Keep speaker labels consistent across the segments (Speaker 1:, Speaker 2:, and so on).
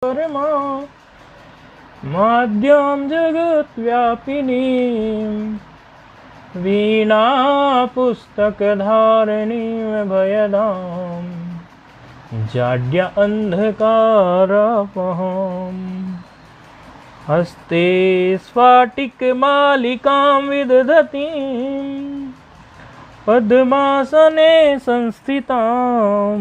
Speaker 1: परमा माद्यां जगद्व्यापिनीं वीणा पुस्तकधारिणीं भयदां जाड्य अंधकारापहम् हस्ते स्फाटिकमालिकां विदधतीं पद्मासने संस्थितां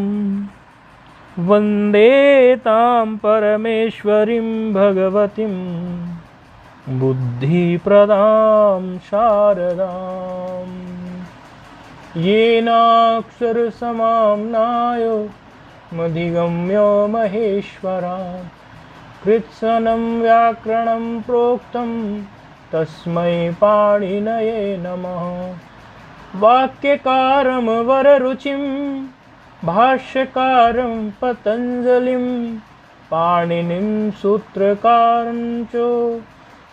Speaker 1: वन्दे तां परमेश्वरीं भगवतीं बुद्धिप्रदां शारदाम् येनाक्षरसमाम्नायो मधिगम्यो महेश्वरात् कृत्स्नं व्याकरणं प्रोक्तं तस्मै पाणिनये नमः। वाक्यकारं वररुचिं भाष्यकारं पतञ्जलिं पाणिनिं सूत्रकारं च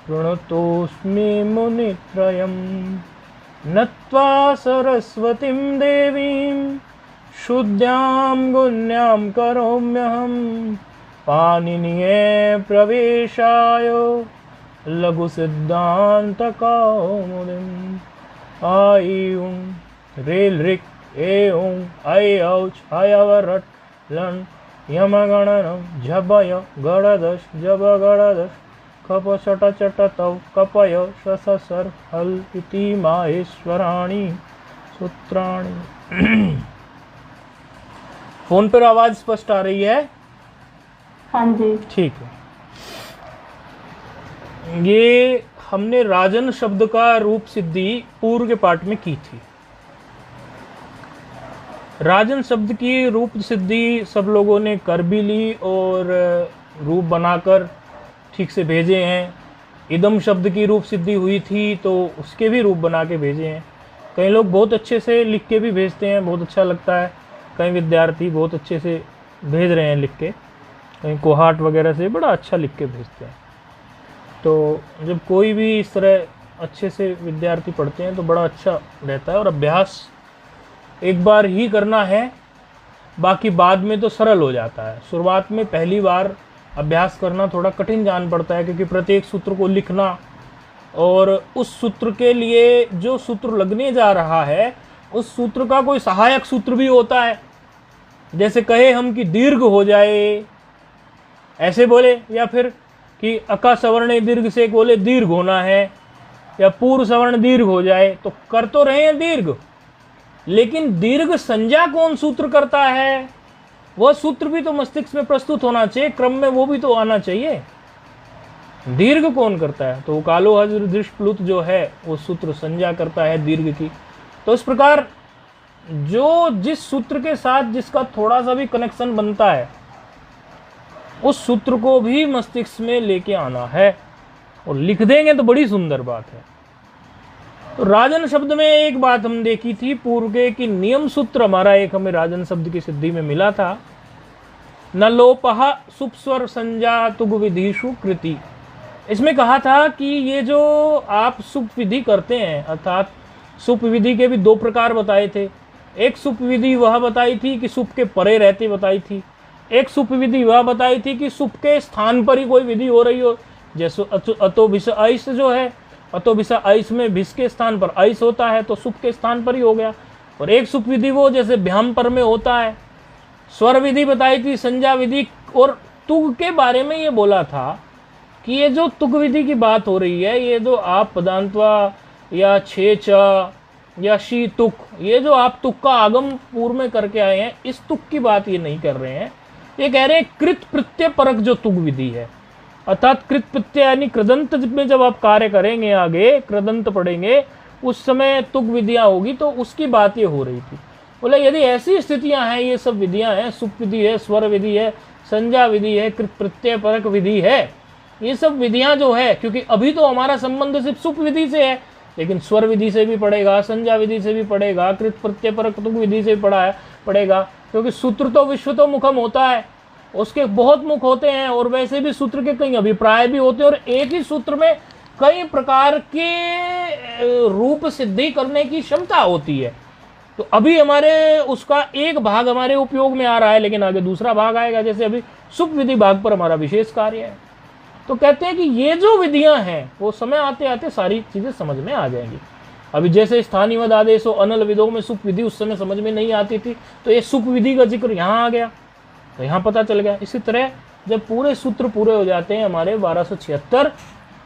Speaker 1: प्रणतोऽस्मि मुनित्रयम्। नत्वा सरस्वतीं देवीं शुद्धां गुण्यां करोम्यहं पाणिनीये प्रवेशाय लघुसिद्धान्तकौमुदीम्। आईं रेल ऋक् एं ऐ औच अयवरट लं यमगणनं झबय गणदश जब गणदश कप चट चट तव कपय ससर हल इति माहेश्वराणि सूत्राणि। फोन पर आवाज स्पष्ट आ रही है?
Speaker 2: हाँ जी
Speaker 1: ठीक है। ये हमने राजन शब्द का रूप सिद्धि पूर्व के पाठ में की थी। राजन शब्द की रूप सिद्धि सब लोगों ने कर भी ली और रूप बनाकर ठीक से भेजे हैं। इदम शब्द की रूप सिद्धि हुई थी तो उसके भी रूप बना के भेजे हैं। कई लोग बहुत अच्छे से लिख के भी भेजते हैं, बहुत अच्छा लगता है। कई विद्यार्थी बहुत अच्छे से भेज रहे हैं लिख के, कहीं कोहाट वगैरह से बड़ा अच्छा लिख के भेजते हैं। तो जब कोई भी इस तरह अच्छे से विद्यार्थी पढ़ते हैं तो बड़ा अच्छा रहता है। और अभ्यास एक बार ही करना है, बाकी बाद में तो सरल हो जाता है। शुरुआत में पहली बार अभ्यास करना थोड़ा कठिन जान पड़ता है, क्योंकि प्रत्येक सूत्र को लिखना और उस सूत्र के लिए जो सूत्र लगने जा रहा है उस सूत्र का कोई सहायक सूत्र भी होता है। जैसे कहे हम कि दीर्घ हो जाए, ऐसे बोले, या फिर कि अका सवर्ण दीर्घ से बोले दीर्घ होना है, या पूर्व सवर्ण दीर्घ हो जाए, तो कर तो रहे हैं दीर्घ, लेकिन दीर्घ संज्ञा कौन सूत्र करता है? वह सूत्र भी तो मस्तिष्क में प्रस्तुत होना चाहिए, क्रम में वो भी तो आना चाहिए। दीर्घ कौन करता है? तो कालो हज दृष्ट प्लुत जो है वो सूत्र संज्ञा करता है दीर्घ की। तो इस प्रकार जो जिस सूत्र के साथ जिसका थोड़ा सा भी कनेक्शन बनता है उस सूत्र को भी मस्तिष्क में लेके आना है, और लिख देंगे तो बड़ी सुंदर बात है। तो राजन शब्द में एक बात हम देखी थी पूर्व के कि नियम सूत्र हमारा एक हमें राजन शब्द की सिद्धि में मिला था। न लोपह सुपस्वर संज्ञा तुग विधिषु कृति। इसमें कहा था कि ये जो आप सुप विधि करते हैं, अर्थात सुप विधि के भी दो प्रकार बताए थे। एक सुप विधि वह बताई थी कि सुप के परे रहते बताई थी। एक सुप विधि वह बताई थी कि सुप के स्थान पर ही कोई विधि हो रही हो, जैसे अतो भिष ऐस जो है, अतो भिष ऐस में भिष के स्थान पर ऐस होता है तो सुप के स्थान पर ही हो गया। और एक सुप विधि वो जैसे भ्याम पर में होता है। स्वर विधि बताई थी, संज्ञा विधि, और तुग के बारे में ये बोला था कि ये जो तुग विधि की बात हो रही है, ये जो आप पदांतवा या छे च या शी तुक, ये जो आप तुक का आगम पूर्व में करके आए हैं, इस तुक की बात ये नहीं कर रहे हैं। ये कह रहे हैं कृत प्रत्यय परक जो तुग विधि है, अर्थात कृत प्रत्यय यानी कृदंत में जब आप कार्य करेंगे, आगे कृदंत पढ़ेंगे, उस समय तुग विधियां होगी, तो उसकी बात ये हो रही थी। बोले यदि ऐसी स्थितियां हैं, ये सब विधियां हैं, सुप विधि है, स्वर विधि है, संज्ञा विधि है, कृत प्रत्यय परक विधि है, ये सब विधियां जो है, क्योंकि अभी तो हमारा संबंध सिर्फ सुप विधि से है, लेकिन स्वर विधि से भी पड़ेगा, संज्ञा विधि से भी पड़ेगा, कृत प्रत्यय परक तुग विधि से पड़ेगा, क्योंकि सूत्र तो विश्व तो मुखम होता है, उसके बहुत मुख होते हैं, और वैसे भी सूत्र के कई अभिप्राय भी होते हैं, और एक ही सूत्र में कई प्रकार के रूप सिद्धि करने की क्षमता होती है। तो अभी हमारे उसका एक भाग हमारे उपयोग में आ रहा है, लेकिन आगे दूसरा भाग आएगा। जैसे अभी सुप विधि भाग पर हमारा विशेष कार्य है। तो कहते हैं कि ये जो विधियां हैं वो समय आते आते सारी चीजें समझ में आ जाएंगी। अभी जैसे स्थानीय वद आदेश अनल विधो में सुप विधि उस समय समझ में नहीं आती थी, तो ये सुप विधि का जिक्र यहाँ आ गया, तो यहाँ पता चल गया। इसी तरह जब पूरे सूत्र पूरे हो जाते हैं हमारे 1276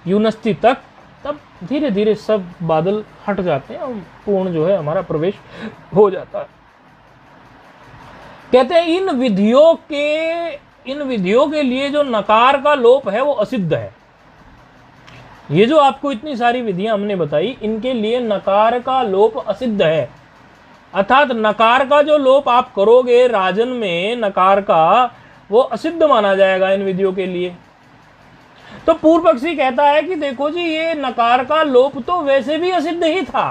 Speaker 1: यूनस्ती तक, तब धीरे धीरे सब बादल हट जाते हैं और पूर्ण जो है हमारा प्रवेश हो जाता है। कहते हैं इन विधियों के लिए जो नकार का लोप है वो असिद्ध है। ये जो आपको इतनी सारी विधियां हमने बताई, इनके लिए नकार का लोप असिद्ध है, अर्थात नकार का जो लोप आप करोगे राजन में नकार का, वो असिद्ध माना जाएगा इन विधियों के लिए। तो पूर्व पक्षी कहता है कि देखो जी, ये नकार का लोप तो वैसे भी असिद्ध ही था।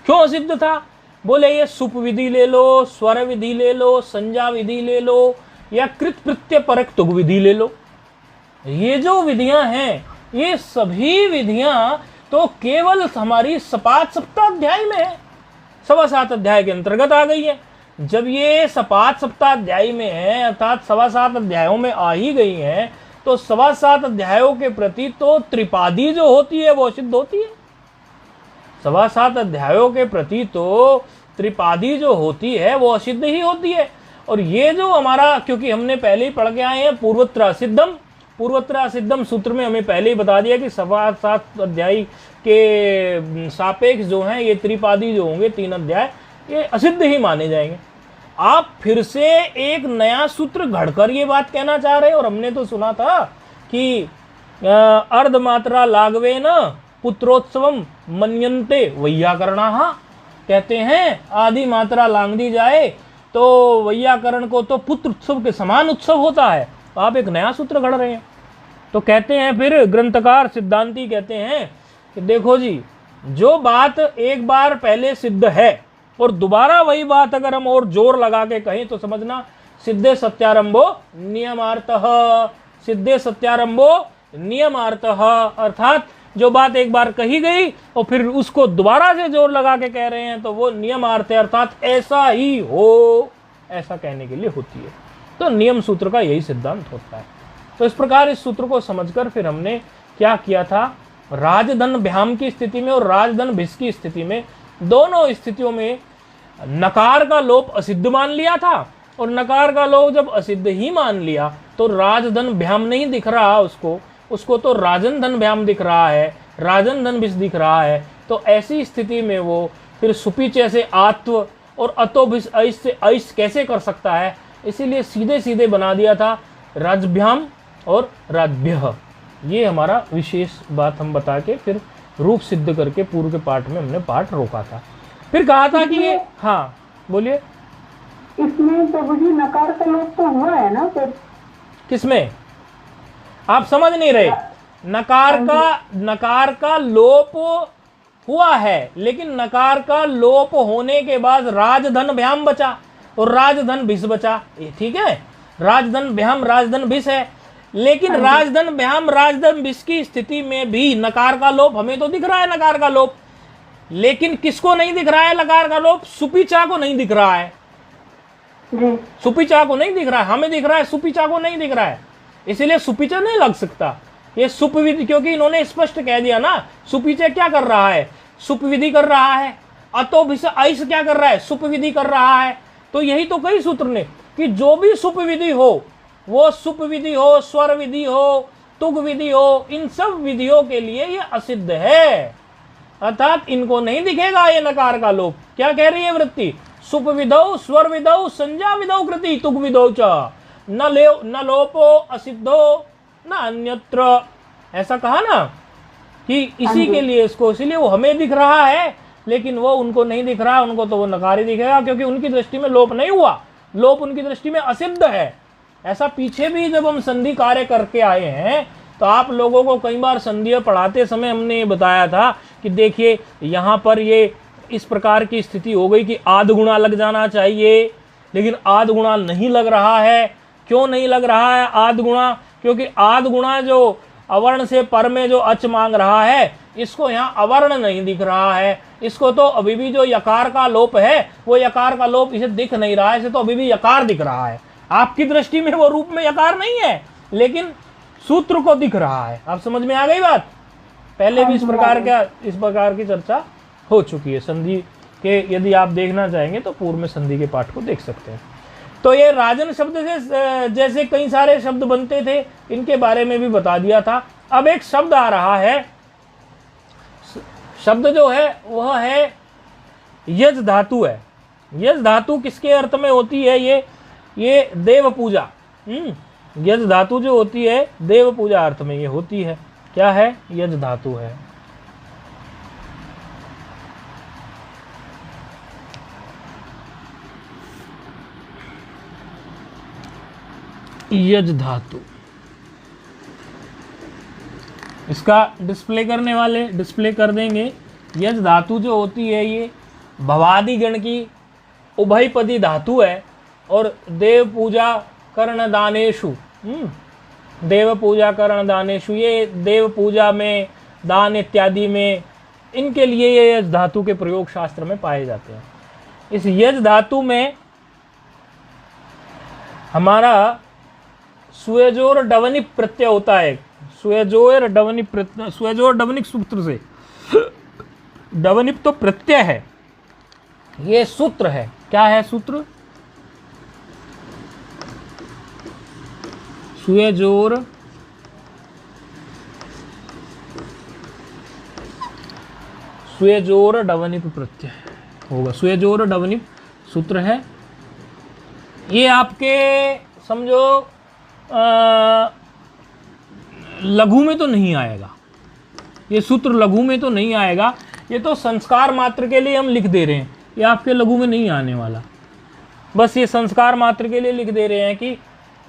Speaker 1: क्यों असिद्ध था? बोले ये सुप विधि ले लो, स्वर विधि ले लो, संज्ञा विधि ले लो, या कृत प्रत्यय परक तुग विधि ले लो। ये जो विधियां हैं, ये सभी विधियां तो केवल हमारी सपात सप्ताध्याय में है, 7.25 अध्याय के अंतर्गत आ गई है। जब ये सपात सप्ताध्याय में है, अर्थात 7.25 अध्यायों में आ ही गई हैं, तो 7.25 अध्यायों के प्रति तो त्रिपादी जो होती है वो सिद्ध होती है। 7.25 अध्यायों के प्रति तो त्रिपादी जो होती है वो असिद्ध ही होती है। और ये जो हमारा, क्योंकि हमने पहले ही पढ़ के आए हैं पूर्वत्र असिद्धम सूत्र में हमें पहले ही बता दिया कि 7.25 अध्याय के सापेक्ष जो हैं ये त्रिपादी जो होंगे 3 अध्याय, ये असिद्ध ही माने जाएंगे। आप फिर से एक नया सूत्र घड़कर ये बात कहना चाह रहे हैं। और हमने तो सुना था कि अर्धमात्रा लागवे न पुत्रोत्सवम मन्यन्ते वैयाकरणाः, कहते हैं आदि मात्रा लांग दी जाए तो वैयाकरण को तो पुत्र उत्सव के समान उत्सव होता है। तो आप एक नया सूत्र घड़ रहे हैं। तो कहते हैं फिर ग्रंथकार सिद्धांती कहते हैं कि देखो जी, जो बात एक बार पहले सिद्ध है और दोबारा वही बात अगर हम और जोर लगा के कहें तो समझना सिद्धे सत्यारंभो नियमार्थः, सिद्धे सत्यारंभो नियमार्थः, अर्थात जो बात एक बार कही गई और फिर उसको दोबारा से जोर लगा के कह रहे हैं तो वो नियमार्थ है, अर्थात ऐसा ही हो, ऐसा कहने के लिए होती है। तो नियम सूत्र का यही सिद्धांत होता है। तो इस प्रकार इस सूत्र को समझकर फिर हमने क्या किया था, राजधन भ्याम की स्थिति में और राजधन भिस की स्थिति में, दोनों स्थितियों में नकार का लोप असिद्ध मान लिया था। और नकार का लोप जब असिद्ध ही मान लिया तो राजधन भ्याम नहीं दिख रहा उसको तो राजन धन भ्याम दिख रहा है, राजन धन भिस दिख रहा है। तो ऐसी स्थिति में वो फिर सुपीचे से आत्व और अतो भिस ऐश से ऐश कैसे कर सकता है, इसीलिए सीधे सीधे बना दिया था राजभ्याम और राजभ्यः। ये हमारा विशेष बात हम बता के फिर रूप सिद्ध करके पूर्व के पाठ में हमने पाठ रोका था। फिर कहा था कि ये, हाँ बोलिए।
Speaker 2: इसमें प्रभु जी नकार का लोप तो हुआ है ना फिर?
Speaker 1: किसमें? आप समझ नहीं रहे। नकार का लोप हुआ है, लेकिन नकार का लोप होने के बाद राजधन भ्याम बचा और राजधन भिस बचा। ये ठीक है, राजधन भ्याम राजधन भिस है, लेकिन राजधन भ्याम राजधन भिस की स्थिति में भी नकार का लोप हमें तो दिख रहा है, नकार का लोप। लेकिन किसको नहीं दिख रहा है नकार का लोप? सुपीचा को नहीं दिख रहा है, सुपीचा को नहीं दिख रहा है, हमें दिख रहा है, सुपीचा को नहीं दिख रहा है। इसीलिए सुपीचा नहीं लग सकता ये सुप विधि, क्योंकि इन्होंने स्पष्ट कह दिया ना, सुपीचा क्या कर रहा है? सुप विधि कर रहा है। अतो भिस ऐश क्या कर रहा है? सुप विधि कर रहा है। तो यही तो कई सूत्र ने कि जो भी सुप विधि हो, वो सुप विधि हो, स्वर विधि हो, तुग विधि हो, इन सब विधियों के लिए ये असिद्ध है, अर्थात इनको नहीं दिखेगा ये नकार का लोप। क्या कह रही है वृत्ति? सुप विधौ स्वर विधौ संज्ञा विधौ कृति तुग विधौ च न लोपो असिद्धो न अन्यत्र, ऐसा कहा ना कि इसी के लिए इसको, इसीलिए वो हमें दिख रहा है लेकिन वो उनको नहीं दिख रहा, उनको तो वो नकार ही दिखेगा, क्योंकि उनकी दृष्टि में लोप नहीं हुआ, लोप उनकी दृष्टि में असिद्ध है। ऐसा पीछे भी जब हम संधि कार्य करके आए हैं तो आप लोगों को कई बार संधि पढ़ाते समय हमने बताया था कि देखिए यहाँ पर ये इस प्रकार की स्थिति हो गई कि आध गुणा लग जाना चाहिए, लेकिन आध गुणा नहीं लग रहा है। क्यों नहीं लग रहा है आध गुणा? क्योंकि आध गुणा जो अवर्ण से पर में जो अच मांग रहा है, इसको यहाँ अवर्ण नहीं दिख रहा है, इसको तो अभी भी जो यकार का लोप है वो यकार का लोप इसे दिख नहीं रहा है, इसे तो अभी भी यकार दिख रहा है। आपकी दृष्टि में वो रूप में यकार नहीं है, लेकिन सूत्र को दिख रहा है। आप समझ में आ गई बात? पहले भी इस प्रकार की चर्चा हो चुकी है संधि के, यदि आप देखना चाहेंगे तो पूर्व में संधि के पाठ को देख सकते हैं। तो ये राजन शब्द से जैसे कई सारे शब्द बनते थे, इनके बारे में भी बता दिया था। अब एक शब्द आ रहा है, शब्द जो है वह है यज धातु है। यज धातु किसके अर्थ में होती है? ये देव पूजा। यज धातु जो होती है देव पूजा अर्थ में ये होती है। क्या है? यज धातु है। यज धातु, इसका डिस्प्ले करने वाले डिस्प्ले कर देंगे। यज धातु जो होती है ये भवादि गण की उभयपदी धातु है और देव पूजा कर्ण दानेशु, देव पूजा कर्ण दानेशु, ये देव पूजा में, दान इत्यादि में, इनके लिए ये यज धातु के प्रयोग शास्त्र में पाए जाते हैं। इस यज धातु में हमारा सुयजोर डवनिक प्रत्यय होता है। सुयजोर डवनिक सूत्र से, डवनिक तो प्रत्यय है, ये सूत्र है। क्या है सूत्र? सुयजोर डवनिक प्रत्यय होगा, सुयजोर डवनिक सूत्र है। ये आपके समझो लघु में तो नहीं आएगा, ये सूत्र लघु में तो नहीं आएगा, ये तो संस्कार मात्र के लिए हम लिख दे रहे हैं, ये आपके लघु में नहीं आने वाला। बस ये संस्कार मात्र के लिए लिख दे रहे हैं कि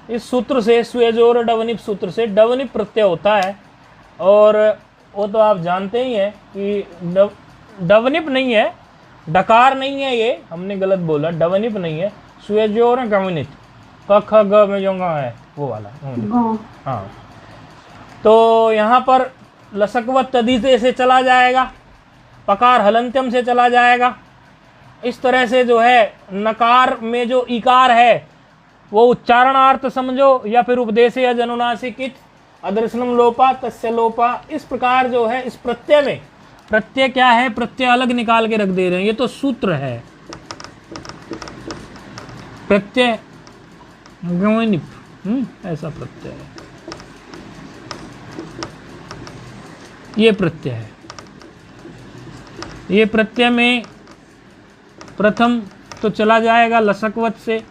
Speaker 1: इस सूत्र से, सुयजोर डवनिप सूत्र से डवनिप प्रत्यय होता है। और वो तो आप जानते ही हैं कि डवनिप नहीं है, डकार नहीं है, ये हमने गलत बोला, डवनिप नहीं है, सुयजोर गवनित, क ख ग में जो है वो वाला। हाँ, तो यहाँ पर लसकवत तदीते से चला जाएगा, पकार हलंत्यम से चला जाएगा। इस तरह से जो है नकार में जो इकार है वो उच्चारणार्थ समझो, या फिर उपदेश या जनुनासिक अदर्शनम लोपा तस्य लोपा, इस प्रकार जो है इस प्रत्यय में, प्रत्यय क्या है? प्रत्यय अलग निकाल के रख दे रहे हैं, ये तो सूत्र है। प्रत्यय गवनिप, ऐसा प्रत्यय है, ये प्रत्यय है। ये प्रत्यय में प्रथम तो चला जाएगा लसकवत से,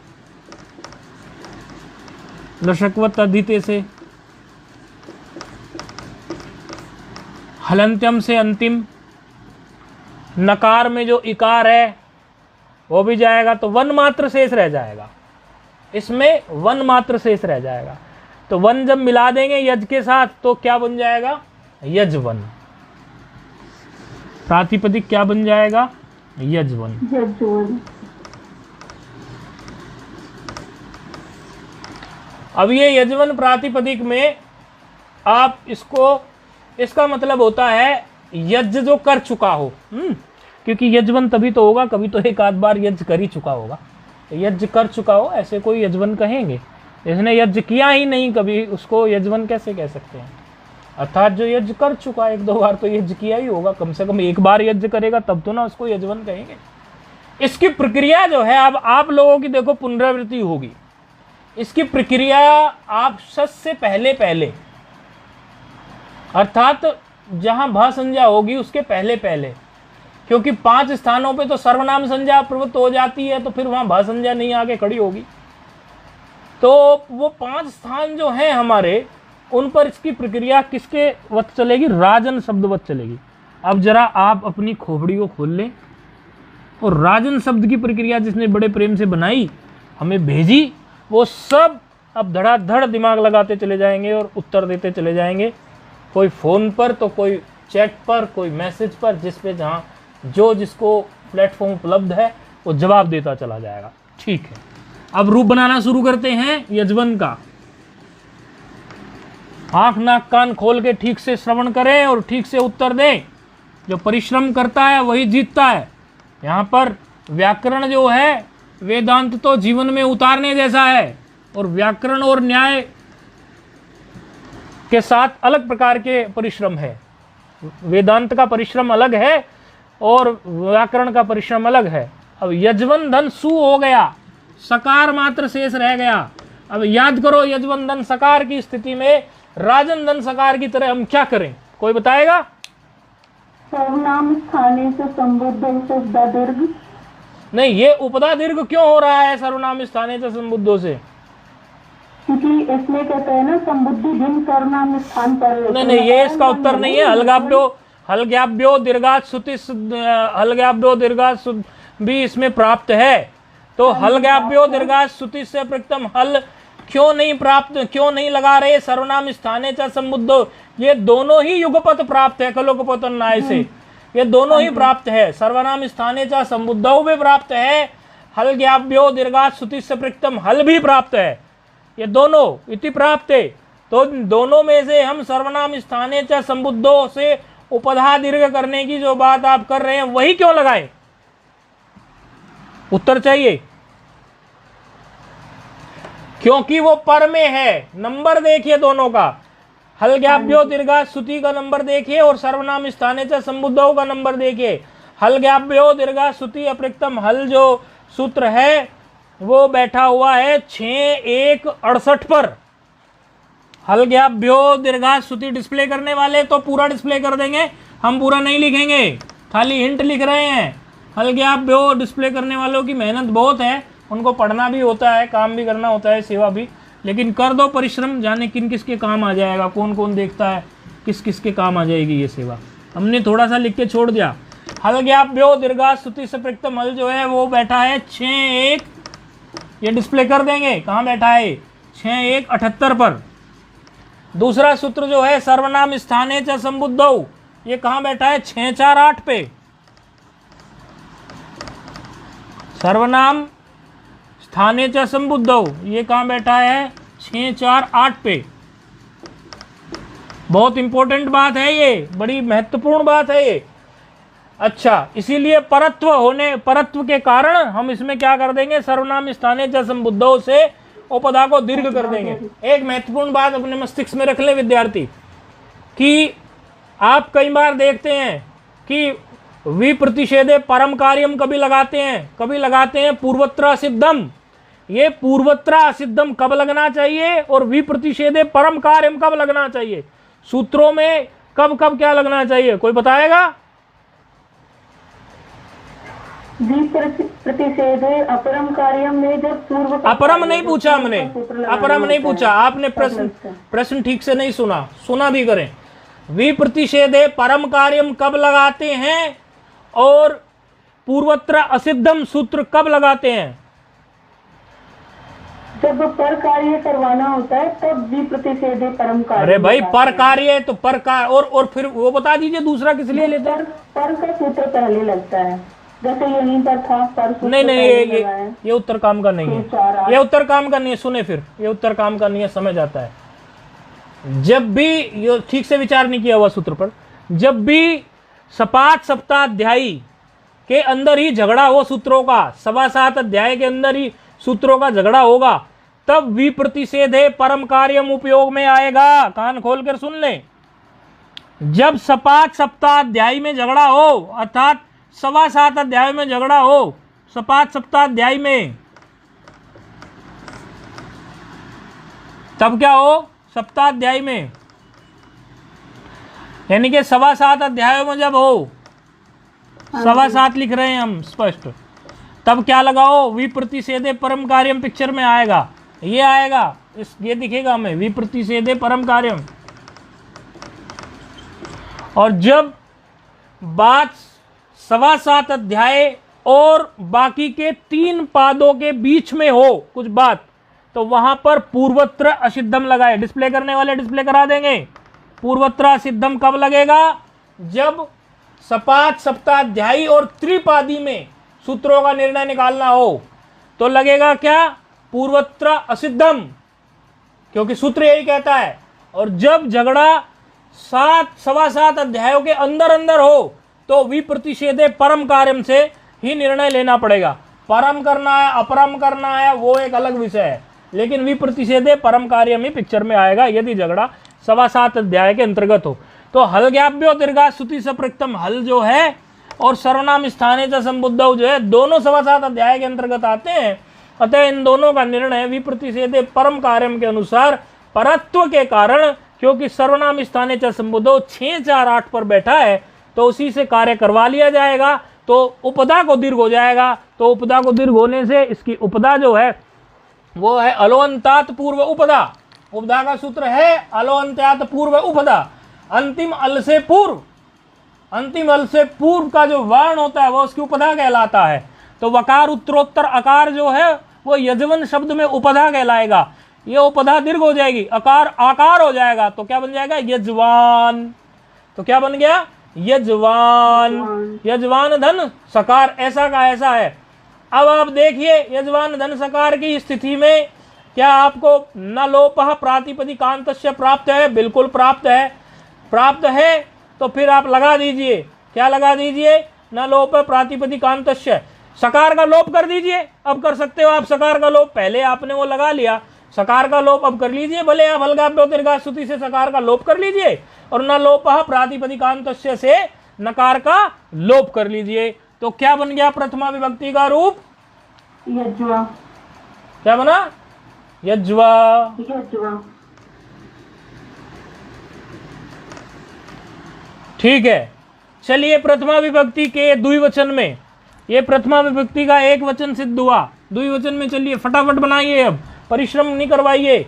Speaker 1: लसकवत अदिते से, हलंत्यम से अंतिम, नकार में जो इकार है वो भी जाएगा, तो वन मात्र शेष रह जाएगा, इसमें वन मात्र शेष रह जाएगा। तो वन जब मिला देंगे यज के साथ तो क्या बन जाएगा? यजवन। प्रातिपदिक क्या बन जाएगा? यजवन। अब ये यजवन प्रातिपदिक में आप इसको, इसका मतलब होता है यज्ञ जो कर चुका हो, क्योंकि यजवन तभी तो होगा, कभी तो एक आध बार यज्ञ कर ही चुका होगा। यज्ञ कर चुका हो ऐसे कोई यजवन कहेंगे, इसने यज्ञ किया ही नहीं कभी, उसको यजवन कैसे कह सकते हैं? अर्थात जो यज्ञ कर चुका, एक दो बार तो यज्ञ किया ही होगा, कम से कम एक बार यज्ञ करेगा तब तो ना उसको यजवन कहेंगे। इसकी प्रक्रिया जो है, अब आप लोगों की देखो पुनरावृत्ति होगी, इसकी प्रक्रिया आप सस से पहले पहले, अर्थात जहां भा संज्ञा होगी उसके पहले पहले, क्योंकि 5 स्थानों पे तो सर्वनाम संज्ञा प्रवृत्त हो जाती है, तो फिर वहां भा संज्ञा नहीं आगे खड़ी होगी। तो वो 5 स्थान जो हैं हमारे, उन पर इसकी प्रक्रिया किसके वत चलेगी? राजन शब्दवत चलेगी। अब जरा आप अपनी खोपड़ी को खोल लें और राजन शब्द की प्रक्रिया जिसने बड़े प्रेम से बनाई, हमें भेजी, वो सब अब धड़ाधड़ दिमाग लगाते चले जाएंगे और उत्तर देते चले जाएंगे, कोई फ़ोन पर तो कोई चैट पर, कोई मैसेज पर, जिस पे जहाँ जो जिसको प्लेटफॉर्म उपलब्ध है वो जवाब देता चला जाएगा। ठीक है, अब रूप बनाना शुरू करते हैं यजवन का। आंख नाक कान खोल के ठीक से श्रवण करें और ठीक से उत्तर दें। जो परिश्रम करता है वही जीतता है। यहाँ पर व्याकरण जो है वेदांत तो जीवन में उतारने जैसा है, और व्याकरण और न्याय के साथ अलग प्रकार के परिश्रम है। वेदांत का परिश्रम अलग है और व्याकरण का परिश्रम अलग है। अब यजवन धन सु हो गया, सकार मात्र शेष रह गया। अब याद करो, यजवन धन सकार की स्थिति में राजन धन सकार की तरह हम क्या करें, कोई बताएगा?
Speaker 2: सर्वनाम स्थाने से संबुद्ध से उपदा दीर्घ।
Speaker 1: नहीं, ये उपदा दीर्घ क्यों हो रहा है सर्वनाम स्थाने से संबुद्धों से?
Speaker 2: क्योंकि इसमें कहते हैं ना संबुद्धि भिन्न सर्वनाम स्थान पर।
Speaker 1: नहीं, ये इसका उत्तर नहीं है। हलगाभ्यो दीर्घात श्रुति हलगाभ्यो दीर्घात भी इसमें प्राप्त है। तो हलगाभ्यो दीर्घात श्रुति से प्रथम हल क्यों नहीं लगा रहे सर्वनाम स्थाने च संबुद्धो? ये दोनों ही युगपत प्राप्त है कलोकपत न्याय से, ये दोनों ही प्राप्त है। सर्वनाम स्थाने च संबुद्धो भी प्राप्त है, हलगाभ्यो दीर्घात श्रुति से प्रथम हल भी प्राप्त है। ये दोनों इति प्राप्त है। तो दोनों में से हम सर्वनाम स्थाने च संबुद्धों से उपधा दीर्घ करने की जो बात आप कर रहे हैं वही क्यों लगाए? उत्तर चाहिए। क्योंकि वो पर में है। नंबर देखिए दोनों का, हलगाभ्यो दीर्घात श्रुति का नंबर देखिए और सर्वनाम स्थाने च संबुद्धों का नंबर देखिए। हलगाभ्यो दीर्घात श्रुति अप्रक्तम हल जो सूत्र है वो बैठा हुआ है 6-1-68 पर। हलगाभ्यो दीर्घात श्रुति डिस्प्ले करने वाले तो पूरा डिस्प्ले कर देंगे, हम पूरा नहीं लिखेंगे, खाली हिंट लिख रहे हैं। हलगाभ्यो डिस्प्ले करने वालों की मेहनत बहुत है, उनको पढ़ना भी होता है, काम भी करना होता है, सेवा भी, लेकिन कर दो परिश्रम, जाने किन किस के काम आ जाएगा, कौन कौन देखता है, किस किस के काम आ जाएगी ये सेवा। हमने थोड़ा सा लिख के छोड़ दिया। हलगाभ्यो दीर्घात श्रुति से प्रथम हल जो है वो बैठा है 6-1, ये डिस्प्ले कर देंगे, कहाँ बैठा है 6-1-78 पर। दूसरा सूत्र जो है सर्वनाम स्थाने च संबुद्धौ, ये कहाँ बैठा है 6-4-8 पे। सर्वनाम स्थाने च संबुद्धौ, ये कहाँ बैठा है 6-4-8 पे। बहुत इंपॉर्टेंट बात है ये, बड़ी महत्वपूर्ण बात है ये। अच्छा, इसीलिए परत्व के कारण हम इसमें क्या कर देंगे, सर्वनाम स्थाने च संबुद्धौ से उपधा को दीर्घ कर देंगे। एक महत्वपूर्ण बात अपने मस्तिष्क में रख ले विद्यार्थी, कि आप कई बार देखते हैं कि विप्रतिषेधे परम कार्यम कभी लगाते हैं पूर्वत्र असिद्धम। ये पूर्वत्र असिद्धम कब लगना चाहिए और विप्रतिषेधे परम कार्यम कब लगना चाहिए? सूत्रों में कब कब क्या लगना चाहिए, कोई बताएगा?
Speaker 2: प्रतिषेधे अपरम कार्यम में जब पूर्व।
Speaker 1: अपरम नहीं पूछा हमने, अपरम नहीं पूछा आपने, प्रश्न ठीक से नहीं सुना भी करें। विप्रतिषेधे परम कार्यम कब लगाते हैं और पूर्वत्र असिद्धम सूत्र कब लगाते हैं?
Speaker 2: जब पर कार्य करवाना होता है तब विप्रतिषेधे परम कार्य।
Speaker 1: अरे भाई, पर कार्य तो पर कार्य, और फिर वो बता दीजिए दूसरा किस लिए लेते हैं?
Speaker 2: पर का सूत्र पहले लगता है, जैसे यहीं पर था पर।
Speaker 1: नहीं, ये उत्तर काम का नहीं है, ये उत्तर काम का नहीं है। सुने, फिर ये उत्तर काम का नहीं है, समझ आता है। जब भी ये ठीक से विचार नहीं किया हुआ सूत्र पर, जब भी सपाट सप्ताध्यायी के अंदर ही झगड़ा हो सूत्रों का, 7 अध्याय के अंदर ही सूत्रों का झगड़ा होगा, तब विप्रतिषेधे परम कार्यम उपयोग में आएगा। कान खोल कर सुन ले। जब सपाट सप्ताध्यायी में झगड़ा हो, अर्थात 7 अध्याय में झगड़ा हो, सपाट सप्ताध्यायी में, तब क्या हो सप्ताध्यायी में, यानी कि 7 अध्यायों में जब हो, 7 लिख रहे हैं हम स्पष्ट, तब क्या लगाओ, विप्रतिषेधे परम कार्यम पिक्चर में आएगा, ये आएगा, ये दिखेगा हमें, विप्रतिषेधे परम कार्यम। और जब बात 7 अध्याय और बाकी के 3 पादों के बीच में हो कुछ बात, तो वहां पर पूर्वत्र असिद्धम लगाए। डिस्प्ले करने वाले डिस्प्ले करा देंगे। पूर्वत्र असिद्धम कब लगेगा? जब सपाट सप्ताध्यायी और त्रिपादी में सूत्रों का निर्णय निकालना हो, तो लगेगा क्या? पूर्वत्र असिद्धम, क्योंकि सूत्र यही कहता है। और जब झगड़ा 7 अध्यायों के अंदर हो, तो विप्रतिषेधे परम कार्यम से ही निर्णय लेना पड़ेगा। परम करना है अपरम करना है वो एक अलग विषय है। लेकिन विप्रतिषेधे परम कार्य में पिक्चर में आएगा यदि झगड़ा 7.25 अध्याय के अंतर्गत हो। तो हल ज्ञाप्यो दीर्घा श्रुति सप्रक्तम, हल जो है और सर्वनाम स्थाने च संबुद्धौ जो है दोनों 7.25 अध्याय के अंतर्गत आते हैं। अतः इन दोनों का निर्णय विप्रतिषेधे परम कार्यम के अनुसार परत्व के कारण, क्योंकि सर्वनाम स्थाने च संबुद्धौ 6-4-8 पर बैठा है तो उसी से कार्य करवा लिया जाएगा, तो उपदा को दीर्घ हो जाएगा। तो उपदा को दीर्घ होने से इसकी उपदा जो है वो है अलोअंतात पूर्व उपदा। उपदा का सूत्र है अलोअंतात पूर्व उपदा। अंतिम अल से पूर्व, अंतिम अल से पूर्व का जो वर्ण होता है वो उसकी उपदा कहलाता है। तो वकार उत्तरोत्तर अकार जो है वो यजवन शब्द में उपदा कहलाएगा। ये उपदा दीर्घ हो जाएगी, अकार आकार हो जाएगा, तो क्या बन जाएगा यजवान। तो क्या बन गया यजवान। यजवान धन सकार ऐसा का ऐसा है। अब आप देखिए यजवान धन सकार की स्थिति में क्या आपको न लोपः प्रातिपदिकांतस्य प्राप्त है? बिल्कुल प्राप्त है। प्राप्त है तो फिर आप लगा दीजिए, क्या लगा दीजिए? न लोप प्रातिपदिकांतस्य, सकार का लोप कर दीजिए। अब कर सकते हो आप सकार का लोप, पहले आपने वो लगा लिया, सकार का लोप अब कर लीजिए। भले आप हल्गाभ्यो दीर्घा श्रुति से सकार का लोप कर लीजिए और न लोपः प्रातिपदिकांतस्य से नकार का लोप कर लीजिए। तो क्या बन गया प्रथमा विभक्ति का रूप?
Speaker 2: यज्वा।
Speaker 1: क्या बना? यज्वा।
Speaker 2: यज्वा।
Speaker 1: ठीक है, चलिए प्रथमा विभक्ति के द्विवचन में, ये प्रथमा विभक्ति का एक वचन सिद्ध हुआ, द्विवचन में चलिए फटाफट बनाइए, अब परिश्रम नहीं करवाइए।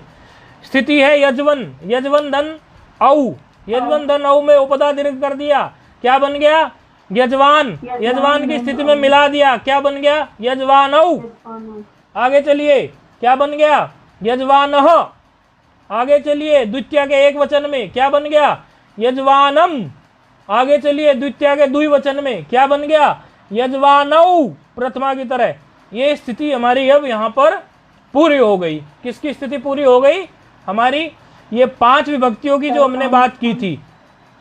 Speaker 1: स्थिति है यजवन, यजवन धन औ, यजवन धन औ में उपदा दीर्घ कर दिया, क्या बन गया? यजवान। यजवान की स्थिति में मिला दिया, क्या बन गया? यजवान औ। आगे चलिए, क्या बन गया? यजवान। आगे चलिए द्वितीय के एक वचन में, क्या बन गया? यजवानम। आगे चलिए द्वितीय के द्विवचन में, क्या बन गया? यजवानौ, प्रथमा की तरह। ये स्थिति हमारी अब यहाँ पर पूरी हो गई। किसकी स्थिति पूरी हो गई? हमारी ये 5 विभक्तियों की जो हमने बात की थी।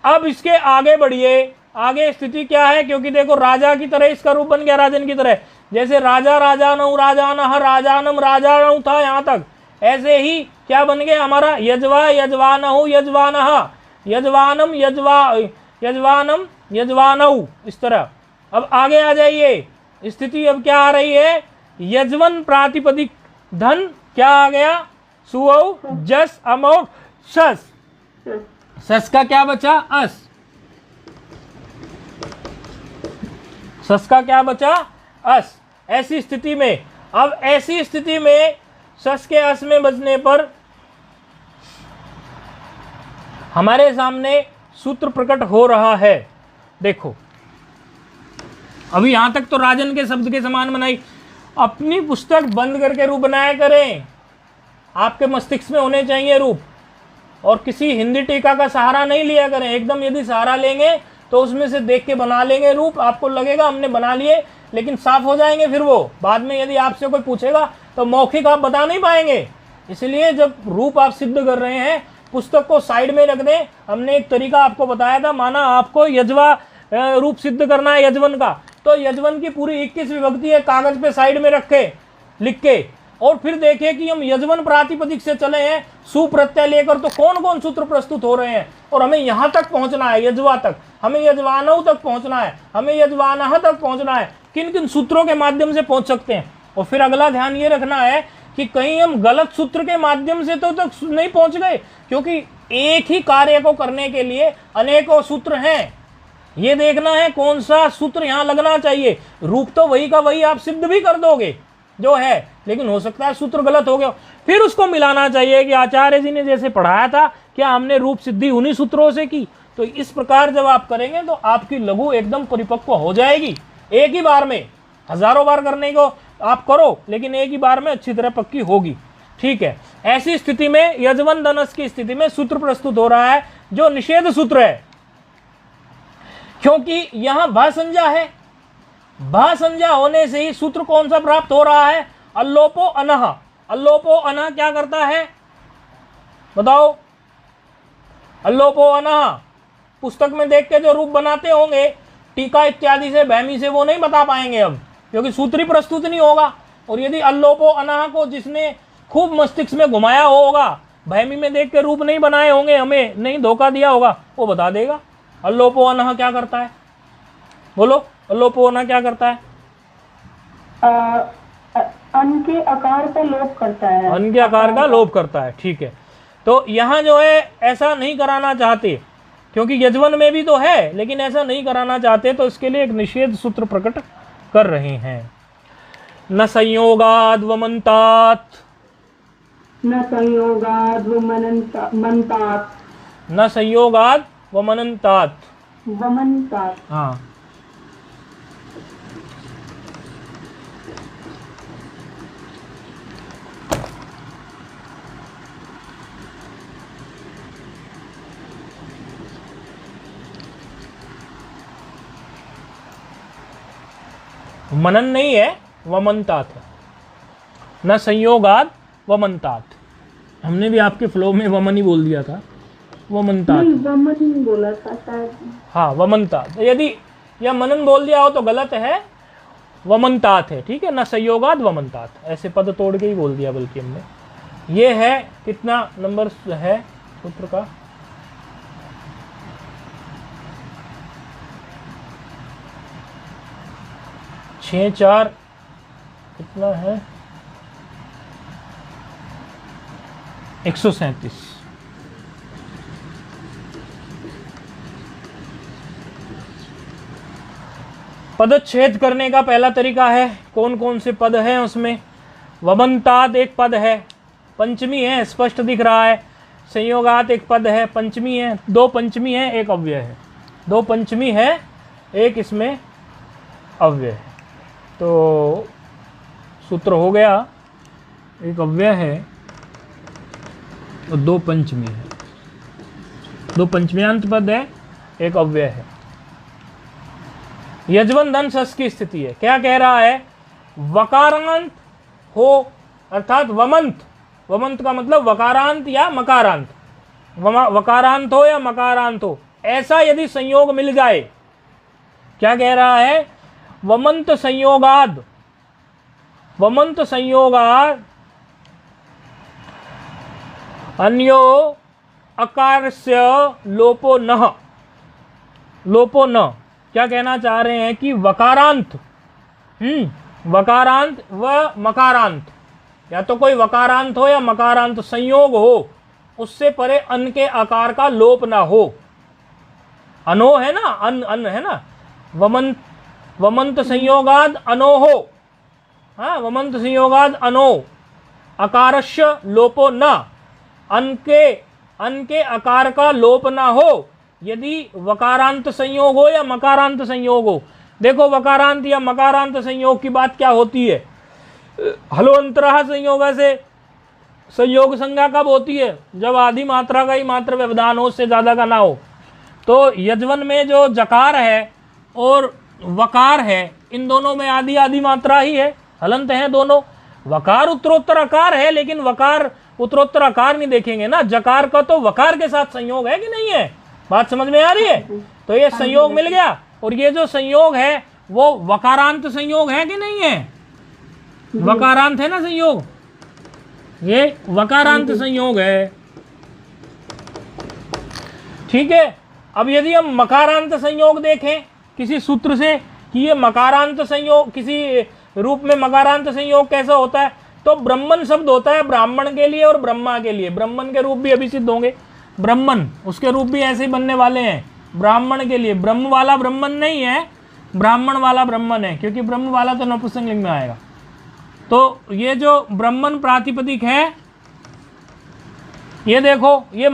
Speaker 1: अब इसके आगे बढ़िए, आगे स्थिति क्या है? क्योंकि देखो राजा की तरह इसका रूप बन गया, राजन की तरह। जैसे राजा राजानौ राजानः राजानम राजानौ था यहाँ तक, ऐसे ही क्या बन गया हमारा? यजवा यजवानहु यजवानः, यजवानम यजवानम यजवानौ, इस तरह। अब आगे आ जाइए, स्थिति अब क्या आ रही है? यजवन प्रातिपदिक धन क्या आ गया? सुऔ जस अमौ शस, सस का क्या बचा? अस। सस का क्या बचा? अस। ऐसी स्थिति में, अब ऐसी स्थिति में सस के अस में बचने पर हमारे सामने सूत्र प्रकट हो रहा है। देखो अभी यहां तक तो राजन के शब्द के समान बनाई। अपनी पुस्तक बंद करके रूप बनाया करें, आपके मस्तिष्क में होने चाहिए रूप, और किसी हिंदी टीका का सहारा नहीं लिया करें। एकदम यदि सहारा लेंगे तो उसमें से देख के बना लेंगे रूप, आपको लगेगा हमने बना लिए, लेकिन साफ हो जाएंगे फिर वो। बाद में यदि आपसे कोई पूछेगा तो मौखिक आप बता नहीं पाएंगे। इसलिए जब रूप आप सिद्ध कर रहे हैं, पुस्तक को साइड में रख दें। हमने एक तरीका आपको बताया था, माना आपको यजवा रूप सिद्ध करना है यजवन का, तो यजवन की पूरी 21 विभक्ति है कागज पे साइड में रखे लिख के, और फिर देखें कि हम यजवन प्रातिपदिक से चले हैं सुप्रत्यय लेकर, तो कौन कौन सूत्र प्रस्तुत हो रहे हैं। और हमें यहाँ तक पहुँचना है, यजवा तक, हमें यजवानों तक पहुँचना है, हमें यजवानः तक पहुँचना है। किन किन सूत्रों के माध्यम से पहुँच सकते हैं। और फिर अगला ध्यान ये रखना है कि कहीं हम गलत सूत्र के माध्यम से तो तक नहीं पहुँच गए, क्योंकि एक ही कार्य को करने के लिए अनेकों सूत्र हैं। ये देखना है कौन सा सूत्र यहाँ लगना चाहिए। रूप तो वही का वही आप सिद्ध भी कर दोगे जो है, लेकिन हो सकता है सूत्र गलत हो गया, फिर उसको मिलाना चाहिए कि आचार्य जी ने जैसे पढ़ाया था क्या हमने रूप सिद्धि उन्हीं सूत्रों से की। तो इस प्रकार जब आप करेंगे तो आपकी लघु एकदम परिपक्व हो जाएगी। एक ही बार में, हजारों बार करने को आप करो, लेकिन एक ही बार में अच्छी तरह पक्की होगी। ठीक है, ऐसी स्थिति में यजवन धनस की स्थिति में सूत्र प्रस्तुत हो रहा है जो निषेध सूत्र है, क्योंकि यहां भा संज्ञा है। भा संज्ञा होने से ही सूत्र कौन सा प्राप्त हो रहा है? अल्लोपो अनह। अल्लोपो अनह क्या करता है बताओ? अल्लोपो अनह पुस्तक में देख के जो रूप बनाते होंगे टीका इत्यादि से, भैमी से, वो नहीं बता पाएंगे अब, क्योंकि सूत्र ही प्रस्तुत नहीं होगा। और यदि अल्लोपो अनह को जिसने खूब मस्तिष्क में घुमाया होगा, भैमी में देख के रूप नहीं बनाए होंगे, हमें नहीं धोखा दिया होगा, वो बता देगा। अल्लोपो अनह क्या करता है, बोलो अल्लोपो अनह क्या करता है?
Speaker 2: अन के आकार का लोप करता है।
Speaker 1: अन के आकार का लोप करता है, ठीक है। तो यहाँ जो है ऐसा नहीं कराना चाहते, क्योंकि यजवन में भी तो है, लेकिन ऐसा नहीं कराना चाहते, तो इसके लिए एक निषेध सूत्र प्रकट कर रहे हैं। न संयोगाद वमन्तात,
Speaker 2: न संयोगाद वमन्तात,
Speaker 1: न संयोगाद वमन्तात,
Speaker 2: वमन्तात।
Speaker 1: हाँ। मनन नहीं है, वमन्तात है। न संयोगाद वमन्तात, हमने भी आपके फ्लो में वमन ही बोल दिया था, वमन्तात।
Speaker 2: वमन बोला था शायद।
Speaker 1: हाँ वमन्तात, यदि यह मनन बोल दिया हो तो गलत है, वमन्तात है, ठीक है। न संयोगाद वमन्तात, ऐसे पद तोड़ के ही बोल दिया बल्कि हमने। ये है कितना नंबर है सूत्र का? 6 4 कितना है? 137। पदच्छेद करने का पहला तरीका है, कौन कौन से पद हैं उसमें? वमन्तात एक पद है, पंचमी है, स्पष्ट दिख रहा है। संयोगात एक पद है, पंचमी है, 2 पंचमी है, एक अव्यय है। 2 पंचमी है, एक इसमें अव्यय है। तो सूत्र हो गया, एक अव्यय है और 2 पंचमी है, 2 पंचम्यांत पद है, एक अव्यय है। यजवन धन सस की स्थिति है, क्या कह रहा है? वकारांत हो अर्थात वमंत, वमंत का मतलब वकारांत या मकारांत, वकारांत हो या मकारांत हो, ऐसा यदि संयोग मिल जाए, क्या कह रहा है? वमंत संयोगाद, वमंत संयोगाद अन्यो अकारस्य लोपो न, लोपो न। क्या कहना चाह रहे हैं कि वकारांत, वकारांत व मकारांत, या तो कोई वकारांत हो या मकारांत संयोग हो, उससे परे अन के आकार का लोप ना हो। अनो है ना, अन अन है ना, वमंत, वमंत संयोगाद अनो हो, हाँ, वमंत संयोगाद अनो अकारस्य लोपो न, अन के आकार का लोप ना हो यदि वकारांत संयोग हो या मकारांत संयोग हो। देखो वकारांत या मकारांत संयोग की बात क्या होती है? हलोअंतरः संयोग से संयोग संज्ञा कब होती है? जब आधी मात्रा का ही मात्र व्यवधान हो, उससे ज्यादा का ना हो। तो यजवन में जो जकार है और वकार है, इन दोनों में आधी आधी मात्रा ही है, हलंत है दोनों। वकार उत्तरोत्तर आकार है, लेकिन वकार उत्तरोत्तर आकार नहीं देखेंगे ना, जकार का तो वकार के साथ संयोग है कि नहीं है? बात समझ में आ रही है? तो ये संयोग मिल गया, और ये जो संयोग है वो वकारांत संयोग है कि नहीं है? वकारांत है ना संयोग, ये वकारांत संयोग है, ठीक है। अब यदि हम मकारांत संयोग देखें किसी सूत्र से कि ये मकारांत संयोग, किसी रूप में मकारांत संयोग कैसा होता है, तो ब्रह्मन शब्द होता है ब्राह्मण के लिए और ब्रह्मा के लिए। ब्रह्मन के रूप भी अभी सिद्ध होंगे, ब्रह्मन उसके रूप भी ऐसे ही बनने वाले हैं ब्राह्मण के लिए। ब्रह्म वाला ब्रह्मन नहीं है, ब्राह्मण वाला ब्रह्मन है, क्योंकि ब्रह्म वाला तो नपुंसकलिंग में आएगा। तो ये जो ब्रह्मन प्रातिपदिक है, ये देखो, ये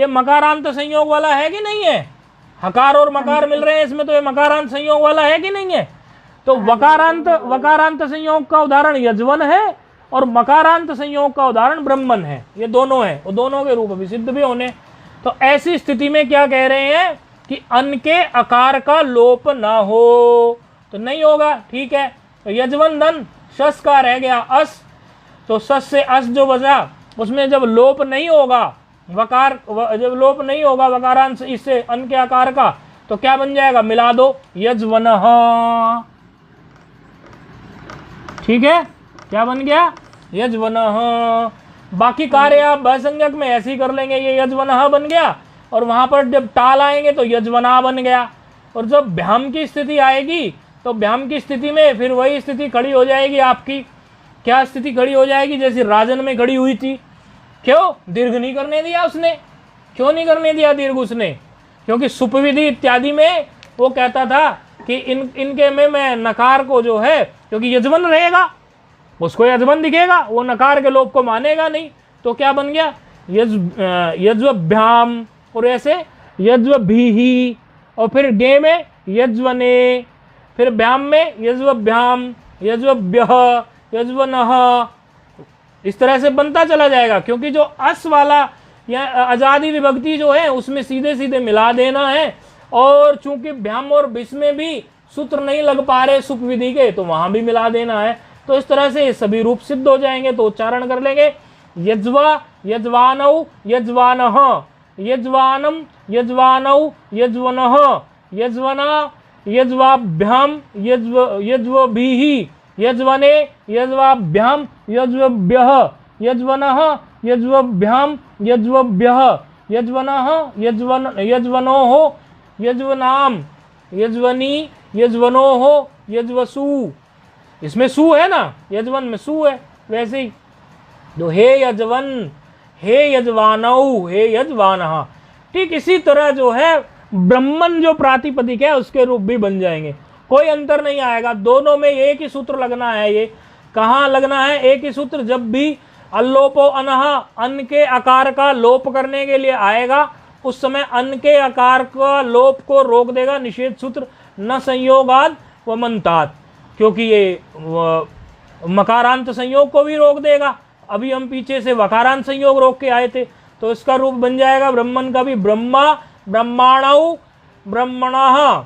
Speaker 1: मकारांत संयोग वाला है कि नहीं है? हकार और मकार मिल रहे हैं इसमें, तो ये मकारांत संयोग वाला है कि नहीं है? तो वकारांत संयोग का उदाहरण यजवन है और मकारांत संयोग का उदाहरण ब्रह्मन है। ये दोनों है, और दोनों के रूप अभी सिद्ध भी होने। तो ऐसी स्थिति में क्या कह रहे हैं कि अन के आकार का लोप ना हो, तो नहीं होगा, ठीक है। तो यजवन धन शस का रह गया अस, तो सस से अस जो बचा, उसमें जब लोप नहीं होगा, वकार जब लोप नहीं होगा वकारांत इससे अन के आकार का, तो क्या बन जाएगा? मिला दो, यजवनः, ठीक है। क्या बन गया? यज्वनः। बाकी कार्य आप बहुसंज्ञक में ऐसे ही कर लेंगे, ये यज्वनः बन गया और वहां पर जब टाल आएंगे तो यज्वना बन गया। और जब भ्याम की स्थिति आएगी तो भ्याम की स्थिति में फिर वही स्थिति खड़ी हो जाएगी आपकी। क्या स्थिति खड़ी हो जाएगी? जैसे राजन में खड़ी हुई थी। क्यों? दीर्घ नहीं करने दिया उसने। क्यों नहीं करने दिया दीर्घ उसने? क्योंकि सुपविधि इत्यादि में वो कहता था कि इनके में मैं नकार को जो है, क्योंकि यजवन रहेगा, उसको यजवन दिखेगा, वो नकार के लोप को मानेगा नहीं। तो क्या बन गया? यज्वभ्याम, और ऐसे यज्वभीहि, और फिर गे में यज्वने, फिर भ्याम में यज्वभ्याम, यज्वभ्यः, यज्वनः, इस तरह से बनता चला जाएगा। क्योंकि जो अस वाला या आजादी विभक्ति जो है उसमें सीधे सीधे मिला देना है, और चूंकि भ्याम और भिस में भी सूत्र नहीं लग पा रहे सुप विधि के, तो वहां भी मिला देना है। तो इस तरह से सभी रूप सिद्ध हो जाएंगे। तो उच्चारण कर लेंगे, यज्वा, यज्वानौ, यज्वानः, यज्वानम, यज्वानौ, यज्वनः, यज्वना, यज्वाभ्याम, यज्वभीहि, यज्वने, यज्वाभ्याम, यज्वभ्यः, यज्वनः, यज्वभ्याम, यज्वभ्यः, यज्वनः, यज्वनोः, यज्वनाम, यज्वनी, यज्वनोः, यज्वसु। इसमें सु है ना, यज्वन में सु है। वैसे ही तो हे यज्वन, हे यज्वानौ, हे यज्वानः। ठीक इसी तरह जो है ब्रह्मन जो प्रातिपदिक है उसके रूप भी बन जाएंगे। कोई अंतर नहीं आएगा, दोनों में एक ही सूत्र लगना है। ये कहाँ लगना है? एक ही सूत्र जब भी अल्लोपो अनः, अन के आकार का लोप करने के लिए आएगा, उस समय अन के आकार का लोप को रोक देगा निषेध सूत्र, न संयोगाद व मंतात, क्योंकि ये मकारांत संयोग को भी रोक देगा। अभी हम पीछे से वकारांत संयोग रोक के आए थे, तो इसका रूप बन जाएगा ब्रह्मन का भी ब्रह्मा, ब्रह्माणौ, ब्रह्मणः,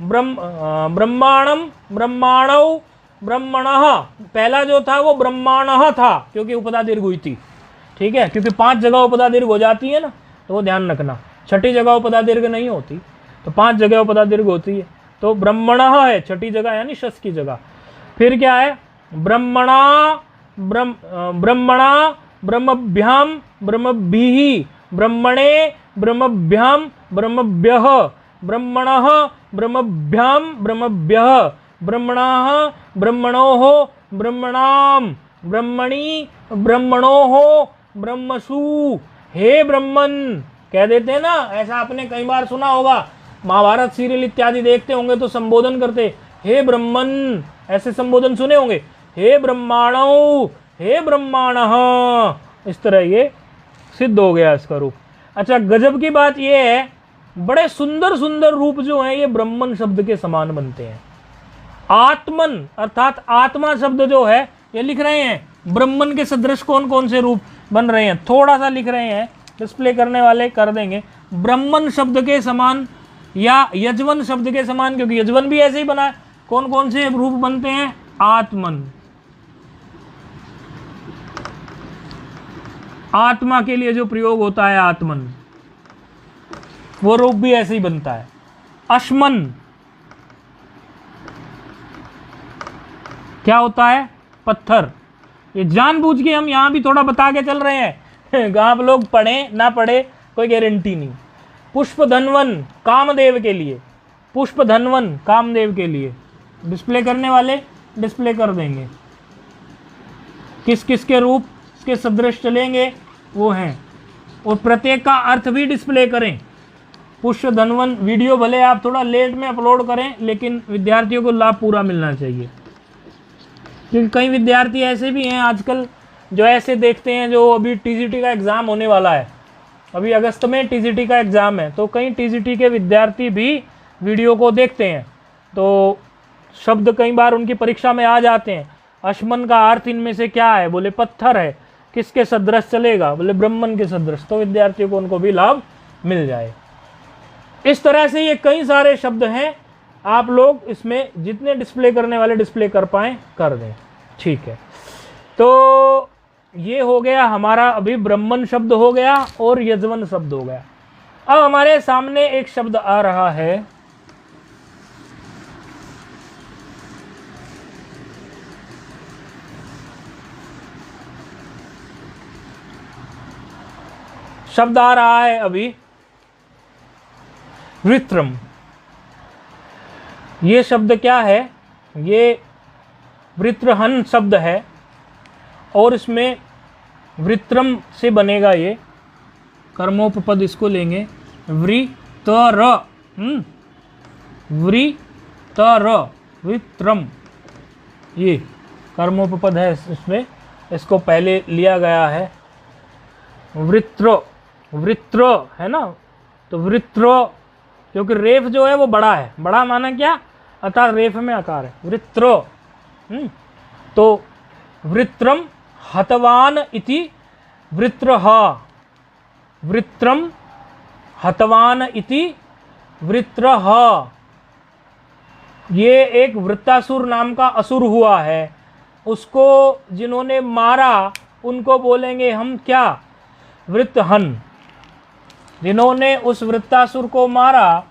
Speaker 1: ब्रह्माणम, ब्रह्माणौ, ब्रह्मणः। पहला जो था वो ब्रह्माणः था, क्योंकि उपदा दीर्घ हुई थी। ठीक है, क्योंकि 5 जगह उपदा दीर्घ हो जाती है ना, तो वो ध्यान रखना। छठी जगह उपदा दीर्घ नहीं होती, तो 5 जगह उपदा दीर्घ होती है। तो ब्रह्मणः है छठी जगह, यानी शस की जगह। फिर क्या है? ब्रह्मणा, ब्रह्मणा, ब्रह्मभ्याम, ब्रह्मभिः, ब्रह्मणे, ब्रह्मभ्याम, ब्रह्मभ्यः, ब्रह्मणः, ब्रह्मभ्याम, ब्रह्मभ्यः, ब्रह्मणः, ब्रह्मणोः, ब्रह्मणाम, ब्रह्मणि, ब्रह्मणोः, ब्रह्मसु। हे ब्रह्मन कह देते हैं ना, ऐसा आपने कई बार सुना होगा, महाभारत सीरियल इत्यादि देखते होंगे तो संबोधन करते, हे ब्रह्मन, ऐसे संबोधन सुने होंगे। हे ब्रह्माणौ, हे ब्रह्माणः, इस तरह ये सिद्ध हो गया इसका रूप। अच्छा, गजब की बात ये है, बड़े सुंदर सुंदर रूप जो हैं ये ब्रह्मन शब्द के समान बनते हैं। आत्मन अर्थात आत्मा शब्द जो है, ये लिख रहे हैं ब्रह्मन के सदृश कौन कौन से रूप बन रहे हैं, थोड़ा सा लिख रहे हैं, डिस्प्ले करने वाले कर देंगे। ब्रह्मन शब्द के समान या यजवन शब्द के समान, क्योंकि यजवन भी ऐसे ही बना है। कौन कौन से रूप बनते हैं? आत्मन, आत्मा के लिए जो प्रयोग होता है आत्मन, वो रूप भी ऐसे ही बनता है। अश्मन क्या होता है? पत्थर। ये जानबूझ के हम यहां भी थोड़ा बता के चल रहे हैं, आप लोग पढ़े ना पढ़े कोई गारंटी नहीं। पुष्प धनवन कामदेव के लिए, पुष्प धनवन कामदेव के लिए डिस्प्ले करने वाले डिस्प्ले कर देंगे। किस किस के रूप के सदृश चलेंगे वो हैं, और प्रत्येक का अर्थ भी डिस्प्ले करें। पुष्प धनवन वीडियो भले आप थोड़ा लेट में अपलोड करें, लेकिन विद्यार्थियों को लाभ पूरा मिलना चाहिए। क्योंकि कई विद्यार्थी ऐसे भी हैं आजकल जो ऐसे देखते हैं, जो अभी टीजीटी का एग्ज़ाम होने वाला है, अभी अगस्त में टीजीटी का एग्ज़ाम है, तो कई टीजीटी के विद्यार्थी भी वीडियो को देखते हैं, तो शब्द कई बार उनकी परीक्षा में आ जाते हैं। अश्मन का अर्थ इनमें से क्या है? बोले पत्थर है। किसके सदृश चलेगा? बोले ब्रह्मन के सदृश। तो विद्यार्थियों को उनको भी लाभ मिल जाए। इस तरह से ये कई सारे शब्द हैं, आप लोग इसमें जितने डिस्प्ले करने वाले डिस्प्ले कर पाएँ कर दें। ठीक है, तो ये हो गया हमारा, अभी ब्रह्मन शब्द हो गया और यजवन शब्द हो गया। अब हमारे सामने एक शब्द आ रहा है, शब्द आ रहा है अभी वृत्रम। ये शब्द क्या है? ये वृत्रहन शब्द है और इसमें वृत्रम से बनेगा ये कर्मोपपद, इसको लेंगे वृतर, वृतर, वृत्रम, ये कर्मोपपद है इसमें, इसको पहले लिया गया है वृत्र, वृत्र है ना, तो वृत्र, क्योंकि रेफ जो है वो बड़ा है, बड़ा माना क्या, अर्थात रेफ में आकार है, वृत्र। तो वृत्रम हतवान इति वृत्रः, वृत्रम हतवान इति वृत्रः। ये एक वृत्तासुर नाम का असुर हुआ है, उसको जिन्होंने मारा उनको बोलेंगे हम क्या? वृत्रहन। जिन्होंने उस वृत्तासुर को मारा,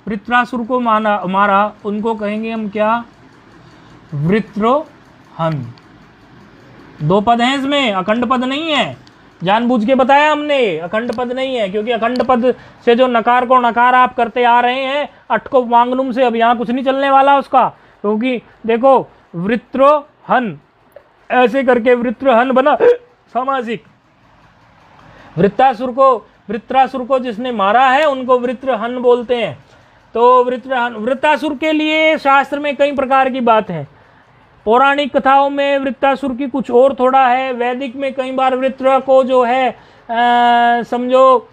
Speaker 1: वृत्रासुर को मारा, उनको कहेंगे हम क्या? वृत्रहन। दो पद हैं इसमें, अखंड पद नहीं है, जानबूझ के बताया हमने, अखंड पद नहीं है, क्योंकि अखंड पद से जो नकार को नकार आप करते आ रहे हैं अटको वांगनुम से, अब यहाँ कुछ नहीं चलने वाला उसका, क्योंकि देखो वृत्रहन ऐसे करके वृत्रहन बना सामासिक। वृत्रासुर को जिसने मारा है उनको वृत्रहन बोलते हैं। तो वृत्रहन, वृत्तासुर के लिए शास्त्र में कई प्रकार की बात है। पौराणिक कथाओं में वृत्तासुर की कुछ और थोड़ा है, वैदिक में कई बार वृत्र को जो है समझो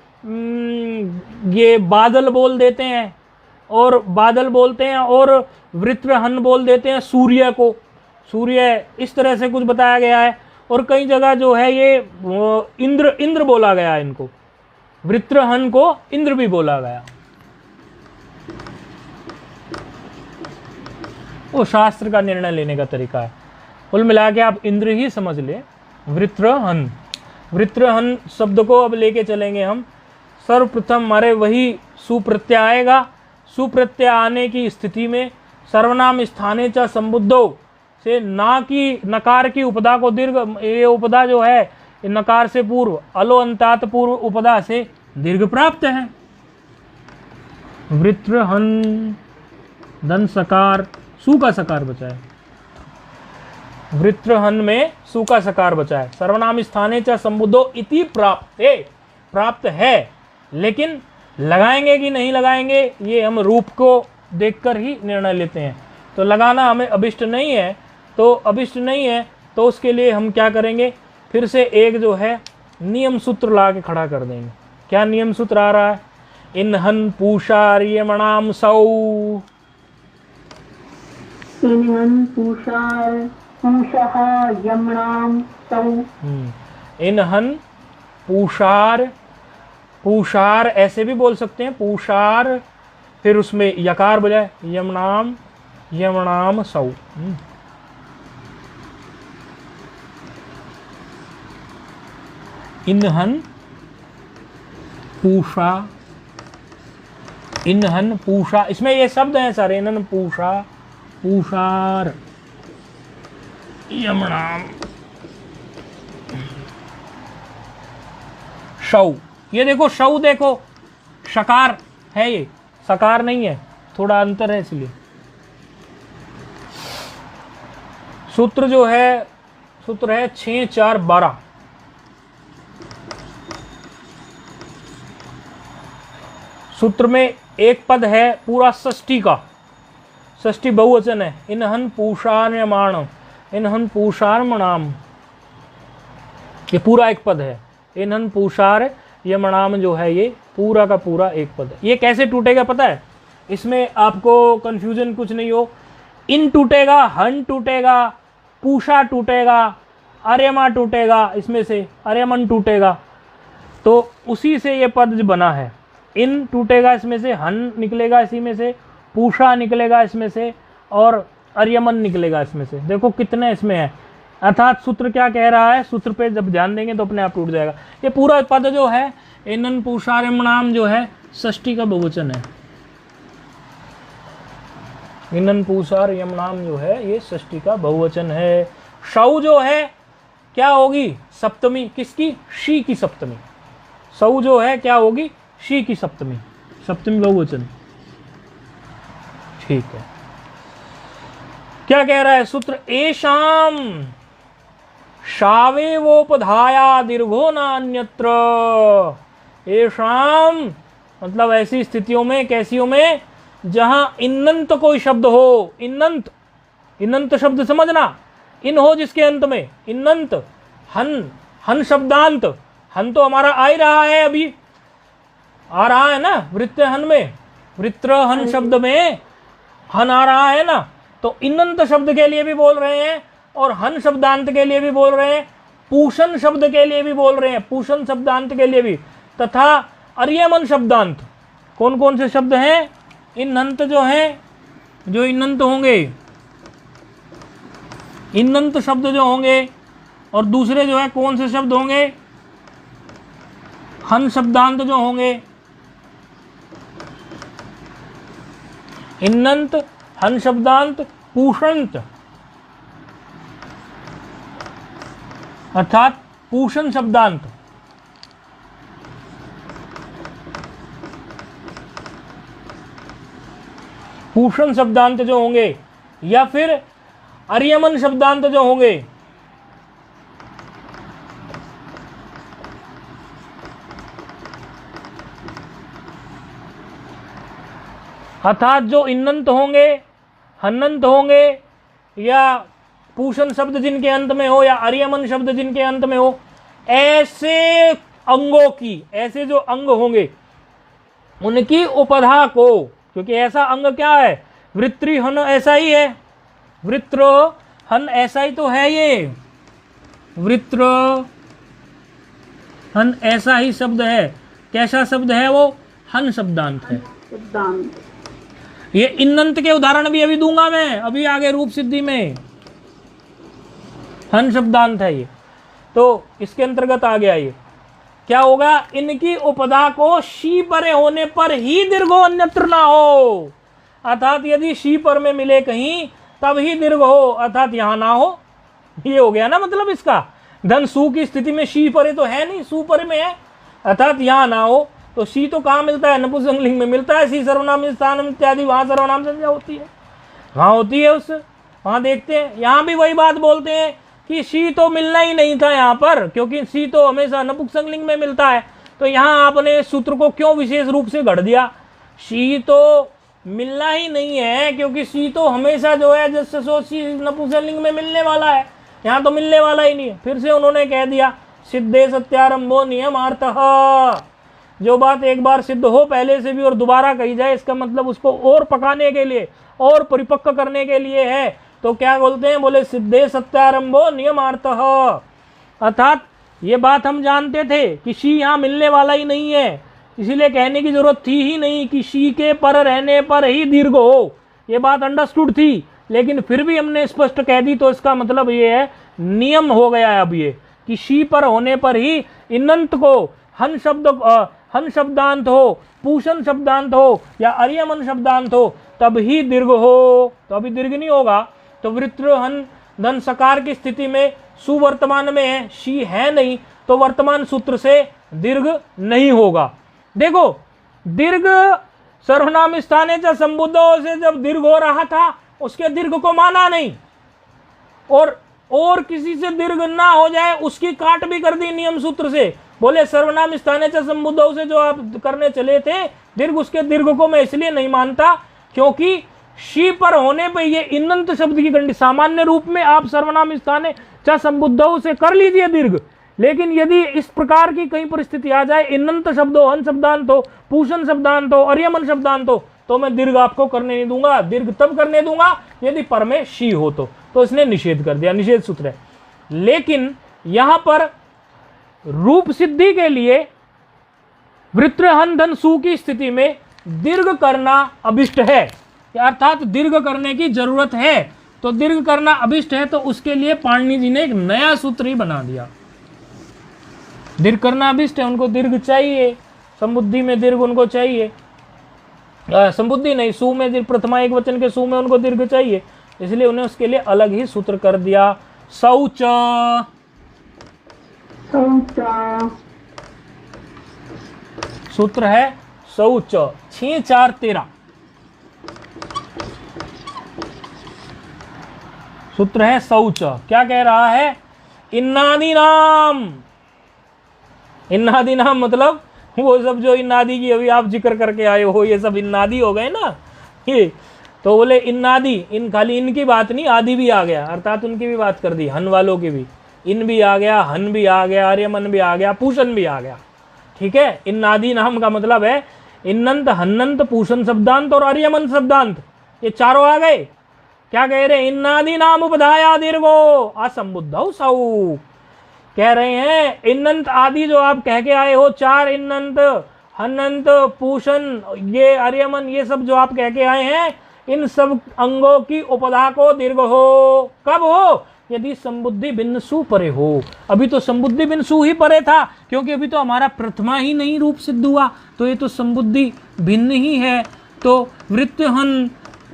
Speaker 1: ये बादल बोल देते हैं, और बादल बोलते हैं, और वृत्रहन बोल देते हैं सूर्य को, सूर्य, इस तरह से कुछ बताया गया है। और कई जगह जो है ये इंद्र बोला गया है, इनको वृत्रहन को इंद्र भी बोला गया। वो शास्त्र का निर्णय लेने का तरीका है। कुल मिला के आप इंद्र ही समझ ले। वृत्रहन, वृत्रहन शब्द को अब लेके चलेंगे हम। सर्वप्रथम हमारे वही सुप्रत्यय आएगा। सुप्रत्यय आने की स्थिति में सर्वनाम स्थाने च संबुद्धो से ना की नकार की उपदा को दीर्घ, ये उपदा जो है नकार से पूर्व अलो अंतात पूर्व उपदा से दीर्घ प्राप्त है। वृत्रहन, धन सकार, सु का सकार बचा है। वृत्रहन में सु का सकार बचा है। सर्वनाम स्थाने च संबुद्धो इति प्राप्त है, लेकिन लगाएंगे कि नहीं लगाएंगे ये हम रूप को देखकर ही निर्णय लेते हैं। तो लगाना हमें अभिष्ट नहीं है, तो उसके लिए हम क्या करेंगे, फिर से एक जो है नियम सूत्र ला के खड़ा कर देंगे। क्या नियम सूत्र आ रहा है? इन्हन पूषार्यमणाम सौ,
Speaker 2: इन्हन पूषः यमणाम सौ।
Speaker 1: इन्हन पूषार, पूषार ऐसे भी बोल सकते हैं, पूषार, फिर उसमें यकार बजाय यमणाम, यमणाम सौ। इन्हन पूषा, इन्हन पूषा, इसमें ये शब्द हैं सारे। इन्हन पूषा, पूषार, यमणाम शौ। ये देखो शौ, देखो शकार है, ये सकार नहीं है, थोड़ा अंतर है इसलिए। सूत्र जो है, सूत्र है 6 4 12। सूत्र में एक पद है पूरा षष्ठी का, षष्ठी बहुवचन है। इन्हन पूषार्यमाण, इन्हन पूषार्मणाम, ये पूरा एक पद है। इन्हन पूषार यमणाम जो है ये पूरा का पूरा एक पद है। ये कैसे टूटेगा पता है? इसमें आपको कंफ्यूजन कुछ नहीं हो। इन टूटेगा, हन टूटेगा, पूषा टूटेगा, आर्यमा टूटेगा, इसमें से आर्यमन टूटेगा, तो उसी से ये पद बना है। इन टूटेगा, इसमें से हन निकलेगा, इसी में से पूषा निकलेगा, इसमें से, और आर्यमन निकलेगा इसमें से। देखो कितने इसमें है। अर्थात सूत्र क्या कह रहा है, सूत्र पे जब ध्यान देंगे तो अपने आप टूट जाएगा। ये पूरा पद जो है इन्हन पूषार्यमणाम जो है षष्ठी का बहुवचन है। इन्हन पूषार्यमणाम जो है ये षष्ठी का बहुवचन है। शौ जो है क्या होगी? सप्तमी। किसकी? शी की सप्तमी। सौ जो है क्या होगी, शी की सप्तमी, सप्तमी बहुवचन। ठीक है, क्या कह रहा है सूत्र, एशाम शावेवोपधाया दीर्घो ना अन्यत्र। एशाम मतलब ऐसी स्थितियों में, कैसियों में, जहां इन्नंत कोई शब्द हो। इन्नंत, इन्नंत शब्द समझना, इन हो जिसके अंत में, इन्नंत। हन, हन शब्दांत, हन तो हमारा आ ही रहा है, अभी आ रहा है ना वृत्त हन में, वृत्र हन शब्द में हन आ रहा है ना, तो इन्नंत शब्द के लिए भी बोल रहे हैं और हन शब्दांत के लिए भी बोल रहे हैं, पूषण शब्द के लिए भी बोल रहे हैं, पूषण शब्दांत के लिए भी, तथा अर्यमन शब्दांत। कौन कौन से शब्द हैं, इन्नंत जो हैं, जो इन्नंत होंगे, इन्नंत शब्द जो होंगे, और दूसरे जो है कौन से शब्द होंगे, हन शब्दांत जो होंगे। इन्नंत, हन शब्दांत, पूषंत अर्थात पूषण शब्दांत। पूषण शब्दांत जो होंगे, या फिर अर्यमन शब्दांत जो होंगे, अर्थात जो इन्नंत होंगे, हन्नंत होंगे, या पूषण शब्द जिनके अंत में हो, या अर्यमन शब्द जिनके अंत में हो, ऐसे अंगों की, ऐसे जो अंग होंगे उनकी उपधा को, क्योंकि ऐसा अंग क्या है, वृत्रि हन ऐसा ही है, वृत्र हन ऐसा ही तो है, ये वृत्र हन ऐसा ही शब्द है। कैसा शब्द है वो, हन शब्दांत है। ये इन्नंत के उदाहरण भी अभी दूंगा मैं, अभी आगे रूप सिद्धि में हन शब्दांत है ये, तो इसके अंतर्गत आ गया। ये क्या होगा, इनकी उपधा को शी परे होने पर ही दीर्घो, अन्यत्र ना हो। अर्थात यदि शी पर में मिले कहीं तब ही दीर्घ हो, अर्थात यहां ना हो। ये हो गया ना मतलब इसका, धन सु की स्थिति में शी परे तो है नहीं, सु परे में है, अर्थात यहां ना हो। तो शी तो कहाँ मिलता है, नपुंसकलिंग में मिलता है, सी सर्वनाम स्थान इत्यादि, वहां सर्वनाम संज्ञा होती है, वहां होती है उससे, वहां देखते हैं। यहाँ भी वही बात बोलते हैं कि शी तो मिलना ही नहीं था यहाँ पर, क्योंकि शी तो हमेशा नपुंसकलिंग में मिलता है। तो यहाँ आपने सूत्र को क्यों विशेष रूप से गढ़ दिया, शी तो मिलना ही नहीं है, क्योंकि शी तो हमेशा जो है जैसे सो शी नपुंसकलिंग में मिलने वाला है, यहाँ तो मिलने वाला ही नहीं है। फिर से उन्होंने कह दिया सिद्धे सत्यारंभो नियमार्थः। जो बात एक बार सिद्ध हो पहले से भी और दोबारा कही जाए, इसका मतलब उसको और पकाने के लिए और परिपक्व करने के लिए है। तो क्या बोलते हैं, बोले सिद्धे सत्यारंभो नियमार्थः, अर्थात ये बात हम जानते थे कि शी यहाँ मिलने वाला ही नहीं है, इसीलिए कहने की जरूरत थी ही नहीं कि शी के पर रहने पर ही दीर्घ हो, ये बात अंडरस्टूड थी। लेकिन फिर भी हमने स्पष्ट कह दी, तो इसका मतलब ये है, नियम हो गया है अब ये, कि शी पर होने पर ही इन्नंत को हन शब्दांत हो, पूषण शब्दांत हो, या अर्यमन शब्दांत हो, तब ही दीर्घ हो। तो अभी दीर्घ नहीं होगा। तो वृत्र हन धन सकार की स्थिति में सुवर्तमान में है, शी है नहीं, तो वर्तमान सूत्र से दीर्घ नहीं होगा। देखो दीर्घ सर्वनाम स्थाने च संबुद्धों से जब दीर्घ हो रहा था, उसके दीर्घ को माना नहीं, और किसी से दीर्घ ना हो जाए उसकी काट भी कर दी नियम सूत्र से। बोले सर्वनाम स्थाने च संबुद्धों से जो आप करने चले थे दीर्घ, उसके दीर्घ को मैं इसलिए नहीं मानता क्योंकि शी पर होने पर ये इन्नंत शब्द की गंडी, सामान्य रूप में आप सर्वनाम स्थाने च संबुद्धों से कर लीजिए दीर्घ, लेकिन यदि इस प्रकार की कई परिस्थिति आ जाए, इन्नंत शब्द हो, हन शब्दांत हो, पूषण शब्दांत हो, अर्यमन शब्दांत हो, तो मैं दीर्घ आपको करने नहीं दूंगा। दीर्घ तब करने दूंगा यदि पर में शी हो तो इसने निषेध कर दिया, निषेध सूत्र है। लेकिन यहां पर रूप सिद्धि के लिए वृत्र हन धन सु की स्थिति में दीर्घ करना अभिष्ट है, अर्थात दीर्घ करने की जरूरत है। तो दीर्घ करना अभिष्ट है, तो उसके लिए पाणिनि जी ने एक नया सूत्र ही बना दिया। दीर्घ करना अभिष्ट है, उनको दीर्घ चाहिए, संबुद्धि में दीर्घ उनको चाहिए, संबुद्धि नहीं, सु में दीर्घ, प्रथमा एक वचन के सु में उनको दीर्घ चाहिए, इसलिए उन्हें उसके लिए अलग ही सूत्र कर दिया। शौच सूत्र है शौच, 6 4 13। सूत्र है शौच। क्या कह रहा है? इन्नादि नाम। इन्नादि नाम मतलब वो सब जो इन्नादि की अभी आप जिक्र करके आए हो, ये सब इन्नादि हो गए ना ये। तो बोले इन्नादि, इन खाली इनकी बात नहीं, आदि भी आ गया, अर्थात उनकी भी बात कर दी, हन वालों की भी। इन भी आ गया, हन भी आ गया, आर्यमन भी आ गया, पूषण भी आ गया। ठीक है, इन्नादि नाम का मतलब है इन्नंत, हन्नंत, पूषण शब्दांत और आर्यमन शब्दांत, ये चारों आ गए। क्या कह रहे? इन्नादि नाम उपधाया दीर्घो असंबुद्धौ सौ। कह रहे हैं इन्नंत आदि जो आप कह के आए हो, 4 इन्नंत, हन्नंत, पूषण, ये आर्यमन, ये सब जो आप कह के आए हैं, इन सब अंगों की उपधा को दीर्घ हो। कब हो? यदि संबुद्धि भिन्न सु परे हो। अभी तो संबुद्धि भिन्न सु ही परे था, क्योंकि अभी तो हमारा प्रथमा ही नहीं रूप सिद्ध हुआ, तो ये तो संबुद्धि भिन्न ही है। तो वृत्त हन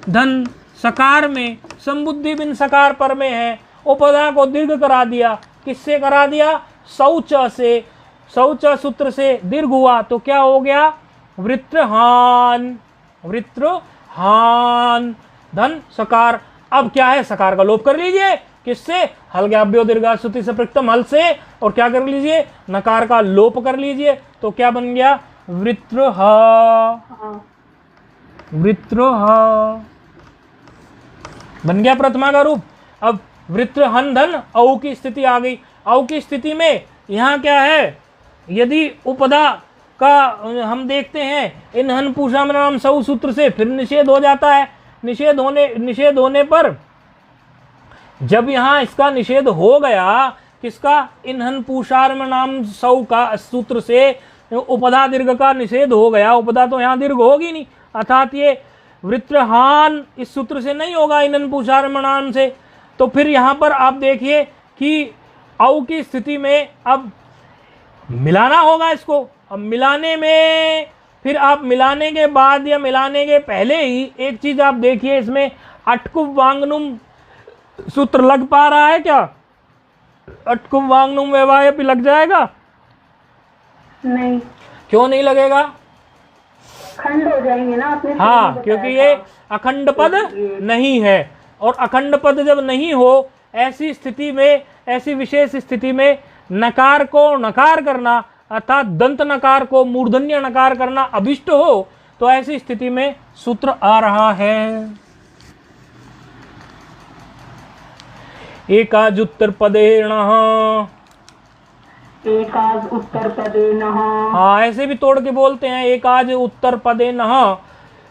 Speaker 1: धन सकार में संबुद्धि भिन्न सकार पर में है, उपधा को दीर्घ करा दिया। किससे करा दिया? शौच से। शौच सूत्र से दीर्घ हुआ तो क्या हो गया? वृत्रहान। वृत्रहान धन सकार। अब क्या है? सकार का लोप कर लीजिए। किससे? हलगाभ्यो दीर्घाश्रुति से प्रकृतम हल से। और क्या कर लीजिए? नकार का लोप कर लीजिए। तो क्या बन गया? वृत्रह। वृत्रह बन गया प्रथमा का रूप। अब वृत्रहन धन औ की स्थिति आ गई। औ की स्थिति में यहाँ क्या है? यदि उपदा का हम देखते हैं इन हन पूषा नाम सौ सूत्र से, फिर निषेध हो जाता है। निषेध होने पर जब यहाँ इसका निषेध हो गया, किसका? इन हन पूषार नाम सौ का सूत्र से उपदा दीर्घ का निषेध हो गया। उपदा तो यहाँ दीर्घ होगी नहीं, अर्थात ये वृत्रहान इस सूत्र से नहीं होगा, इनन पूषार नाम से। तो फिर यहाँ पर आप देखिए कि औ की स्थिति में अब मिलाना होगा इसको। अब मिलाने में फिर आप मिलाने के बाद या मिलाने के पहले ही एक चीज आप देखिए, इसमें अटकुब वांगनुम सूत्र लग पा रहा है क्या? अटकुब वांगनुम व्यवाय भी लग जाएगा?
Speaker 2: नहीं।
Speaker 1: क्यों नहीं लगेगा?
Speaker 2: खंड हो जाएंगे ना आपने।
Speaker 1: हाँ, क्योंकि ये अखंड पद नहीं है, और अखंड पद जब नहीं हो, ऐसी स्थिति में, ऐसी विशेष स्थिति में नकार को नकार करना, अर्थात दंत नकार को मूर्धन्य नकार करना अभिष्ट हो, तो ऐसी स्थिति में सूत्र आ रहा है एकाज उत्तर पदेन।
Speaker 2: एकाज उत्तर पदेन।
Speaker 1: हाँ, ऐसे भी तोड़ के बोलते हैं, एकाज उत्तर पदेन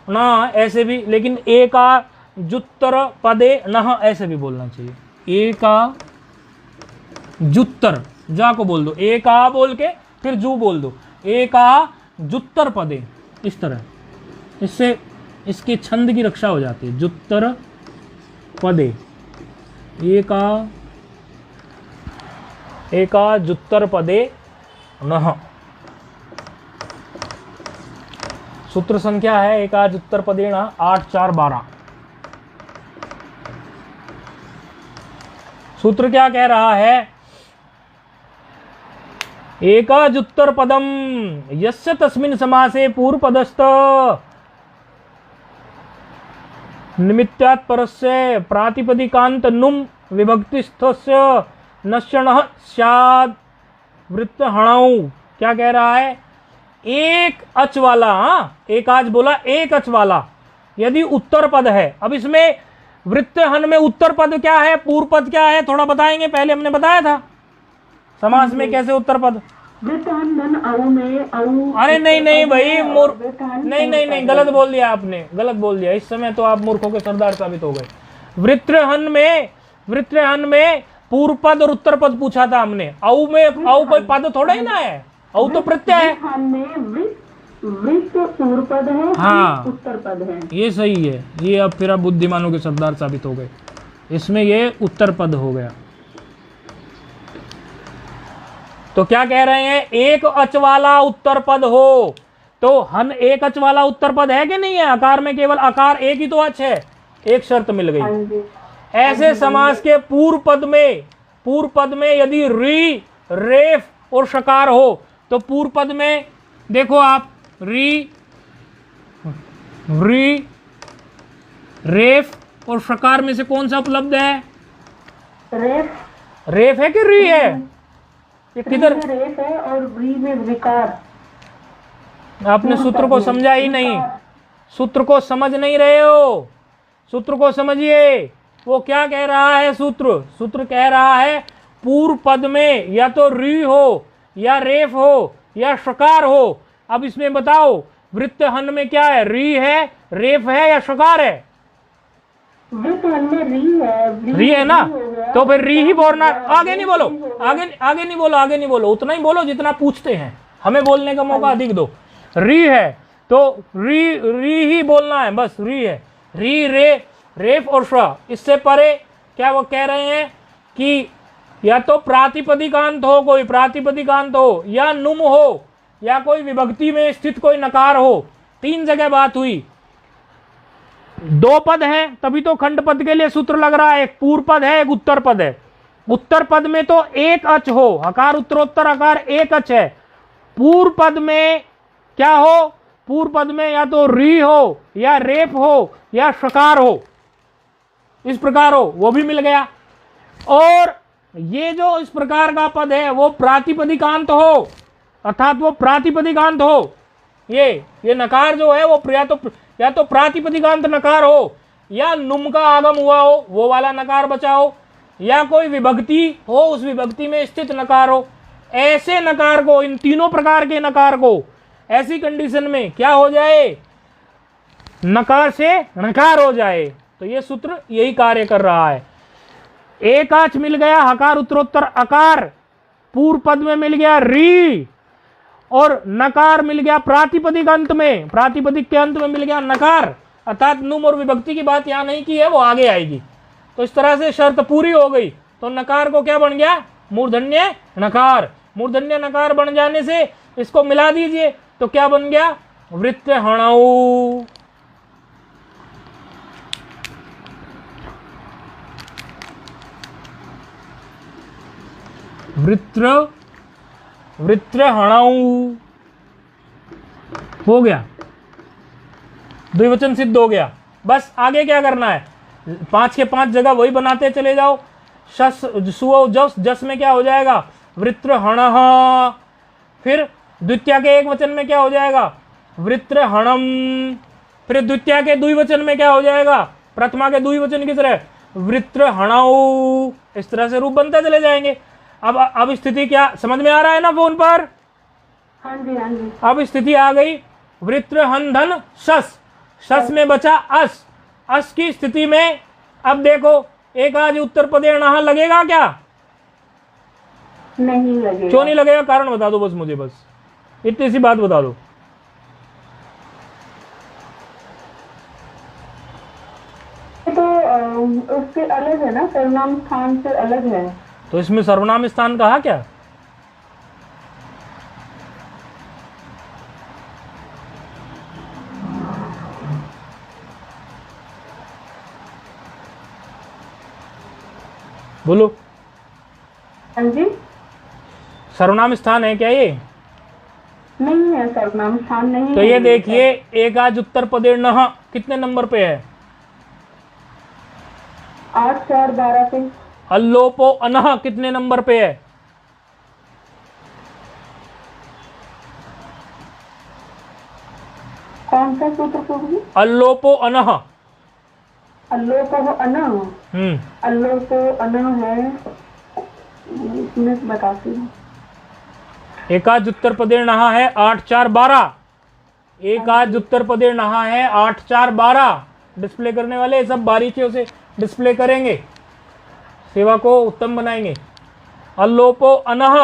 Speaker 1: ना, ऐसे भी, लेकिन एकाजुत्तर पदे न ऐसे भी बोलना चाहिए। एकाजुत्तर, जा को बोल दो, एका बोल के फिर जू बोल दो, एकाजुत्तर पदे, इस तरह। इससे इसके छंद की रक्षा हो जाती है। जुत्तर पदे, एकाजुत्तर पदे नः। सूत्र संख्या है एकाजुत्तर पदेन 8 4 12। सूत्र क्या कह रहा है? एकाजुत्तर पदम यस्य तस्मिन् समासे पूर्व पदस्थ निमित्तात् परस्य प्रातिपदिकांत नुम विभक्तिस्थस्य नश्यणः स्याद् वृत्तहणौ। क्या कह रहा है? एक अच वाला, एक आज बोला, एक अच वाला यदि उत्तर पद है। अब इसमें वृत्तहन में उत्तर पद क्या है, पूर्व पद क्या है, थोड़ा बताएंगे? पहले हमने बताया था समास में कैसे उत्तर पद। अरे नहीं भाई, नहीं, गलत बोल दिया आपने, गलत बोल दिया। इस समय तो आप मूर्खों के सरदार साबित हो गए। वृत्रहन में पूर्व पद और उत्तर पद पूछा था हमने। औ में औ कोई पद थोड़ा ही ना है, औ तो प्रत्यय है।
Speaker 2: पूर्व पद है,
Speaker 1: हाँ,
Speaker 2: उत्तर पद है।
Speaker 1: ये सही है। ये अब फिर आप बुद्धिमानों के सरदार साबित हो गए। इसमें ये उत्तर पद हो गया। तो क्या कह रहे हैं? एक अच वाला उत्तर पद हो तो हन एक अच वाला उत्तर पद है कि नहीं है? आकार में केवल आकार एक ही तो अच है, एक शर्त मिल गई। ऐसे समास के पूर्व पद में यदि री, रेफ और शकार हो, तो पूर्व पद में देखो आप री, री, रेफ और शकार में से कौन सा उपलब्ध है?
Speaker 2: रेफ।
Speaker 1: रेफ है कि री है? ये किधर?
Speaker 2: रेफ है और री में विकार।
Speaker 1: आपने सूत्र को समझा ही नहीं, सूत्र को समझ नहीं रहे हो, सूत्र को समझिए। वो क्या कह रहा है? सूत्र कह रहा है पूर्व पद में या तो री हो या रेफ हो या शकार हो। अब इसमें बताओ वृत्तहन में क्या है? री है, रेफ है या शकार है?
Speaker 2: वृत्तहन में री है।
Speaker 1: री है ना, तो फिर री ही बोलना। आगे नहीं बोलो, आगे नहीं बोलो, उतना ही बोलो जितना पूछते हैं, हमें बोलने का मौका अधिक दो। री है तो री ही बोलना है, बस री है। री, रे, रेफ और श्र, इससे परे क्या वो कह रहे हैं कि या तो प्रातिपदिकांत हो, कोई प्रातिपदिकांत हो, या नुम हो, या कोई विभक्ति में स्थित कोई नकार हो। 3 जगह बात हुई। 2 पद है तभी तो खंड पद के लिए सूत्र लग रहा है। एक पूर्व पद है, एक उत्तर पद है। उत्तर पद में तो एक अच हो, हकार उत्तरोत्तर हकार एक अच है। पूर्व पद में क्या हो? पूर्व पद में या तो री हो या रेप हो या शकार हो, इस प्रकार हो, वो भी मिल गया। और ये जो इस प्रकार का पद है वो प्रातिपदिकांत हो, अर्थात वो प्रातिपदिकांत हो। ये नकार जो है वो या तो प्रातिपदिकांत नकार हो, या नुम का आगम हुआ हो, वो वाला नकार बचा हो, या कोई विभक्ति हो, उस विभक्ति में स्थित नकार हो। ऐसे नकार को, इन तीनों प्रकार के नकार को ऐसी कंडीशन में क्या हो जाए? नकार से नकार हो जाए। तो ये सूत्र यही कार्य कर रहा है। एक आच मिल गया हकार उत्तरोत्तर अकार, पूर्व पद में मिल गया री, और नकार मिल गया प्रातिपदिक अंत में, प्रातिपदिक के अंत में मिल गया नकार, अर्थात नुम और विभक्ति की बात यहां नहीं की है, वो आगे आएगी। तो इस तरह से शर्त पूरी हो गई। तो नकार को क्या बन गया? मूर्धन्य नकार। मूर्धन्य नकार बन जाने से इसको मिला दीजिए तो क्या बन गया? वृत्त हणौ। वृत्र हणौ हो गया, द्विवचन सिद्ध हो गया। बस आगे क्या करना है? 5 के 5 जगह वही बनाते चले जाओ। शस सुओ जस में क्या हो जाएगा? वृत्र हणः। फिर द्वितीय के एक वचन में क्या हो जाएगा? वृत्र हणम। फिर द्वितीय के द्विवचन में क्या हो जाएगा? प्रथमा के द्विवचन की तरह वृत्र हणौ। इस तरह से रूप बनते चले जाएंगे। अब स्थिति क्या समझ में आ रहा है ना फोन पर?
Speaker 2: हाँ जी, हाँ जी।
Speaker 1: अब स्थिति आ गई वृत्र हन धन शस में बचा अस की स्थिति में। अब देखो एक आज उत्तर पदे नहा लगेगा क्या?
Speaker 2: नहीं लगेगा।
Speaker 1: क्यों नहीं लगेगा? कारण बता दो बस मुझे, बस इतनी सी बात बता दो।
Speaker 2: तो उससे अलग है ना, सर्वनाम स्थान से अलग है।
Speaker 1: तो इसमें सर्वनाम स्थान कहा क्या? बोलो।
Speaker 2: हाँ जी।
Speaker 1: सर्वनाम स्थान है क्या ये?
Speaker 2: नहीं है, सर्वनाम स्थान नहीं है।
Speaker 1: तो ये देखिए एक आज उत्तर पदे नह कितने नंबर पे है?
Speaker 2: 8, 4, 12 पे।
Speaker 1: अल्लोपो अनह कितने नंबर पे है?
Speaker 2: कौन सा सूत्र होगी?
Speaker 1: अल्लोपो अनह।
Speaker 2: अल्लोपो अनह। अल्लोपो अनह है, इसमें बताती हूँ।
Speaker 1: एकाज उत्तर पदे नहा है 8, 4, 12। एकाज उत्तर पदे नहा है 8, 4, 12। डिस्प्ले करने वाले सब बारीकियों से डिस्प्ले करेंगे, सेवा को उत्तम बनाएंगे। अल्लोपो अनह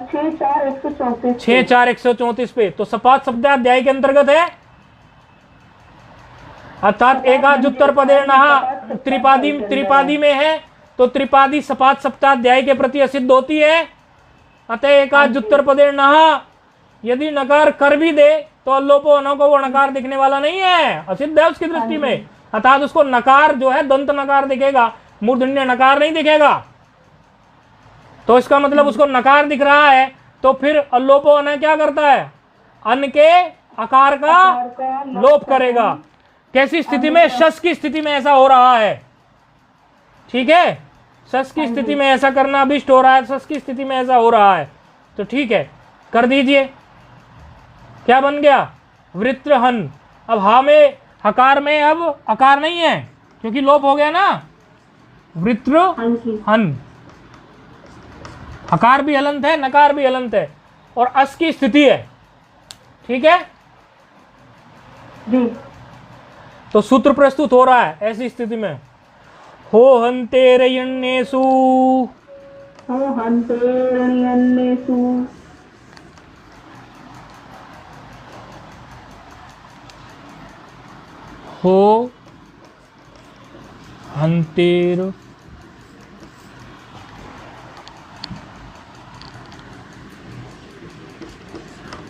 Speaker 2: 6, 4, 134।
Speaker 1: 6, 4, 134 पे। तो सपात शब्दाध्याय के अंतर्गत है, अर्थात एकाज उत्तर पदे नहा त्रिपादी में है, तो त्रिपादी सपात सप्ताध्याय के प्रति असिद्ध होती है। अतः एकाज उत्तर पदे नहा यदि नकार कर भी दे तो अल्लोपो अनह को वो नकार दिखने वाला नहीं है, असिद्ध है उसकी दृष्टि में। अर्थात उसको नकार जो है दंत नकार दिखेगा, मूर्धन्य नकार नहीं दिखेगा। तो इसका मतलब उसको नकार दिख रहा है, तो फिर अल्लोपो अनह क्या करता है? अन के आकार का लोप करेगा। कैसी स्थिति में? शस की स्थिति में ऐसा हो रहा है, ठीक है, शस की स्थिति में ऐसा करना अभिष्ट हो रहा है, शस की स्थिति में ऐसा हो रहा है, तो ठीक है, कर दीजिए। क्या बन गया? वृत्रहन। अब हा में, हकार में अब अकार नहीं है क्योंकि लोप हो गया ना, वृत्रहन। हकार भी हलंत है, नकार भी हलंत है, और अस की स्थिति है, ठीक है
Speaker 2: जी।
Speaker 1: तो सूत्र प्रस्तुत हो रहा है ऐसी स्थिति में। हो हंतेरयण्येषु,
Speaker 2: हो हंतेरण्येषु,
Speaker 1: हो हंतेर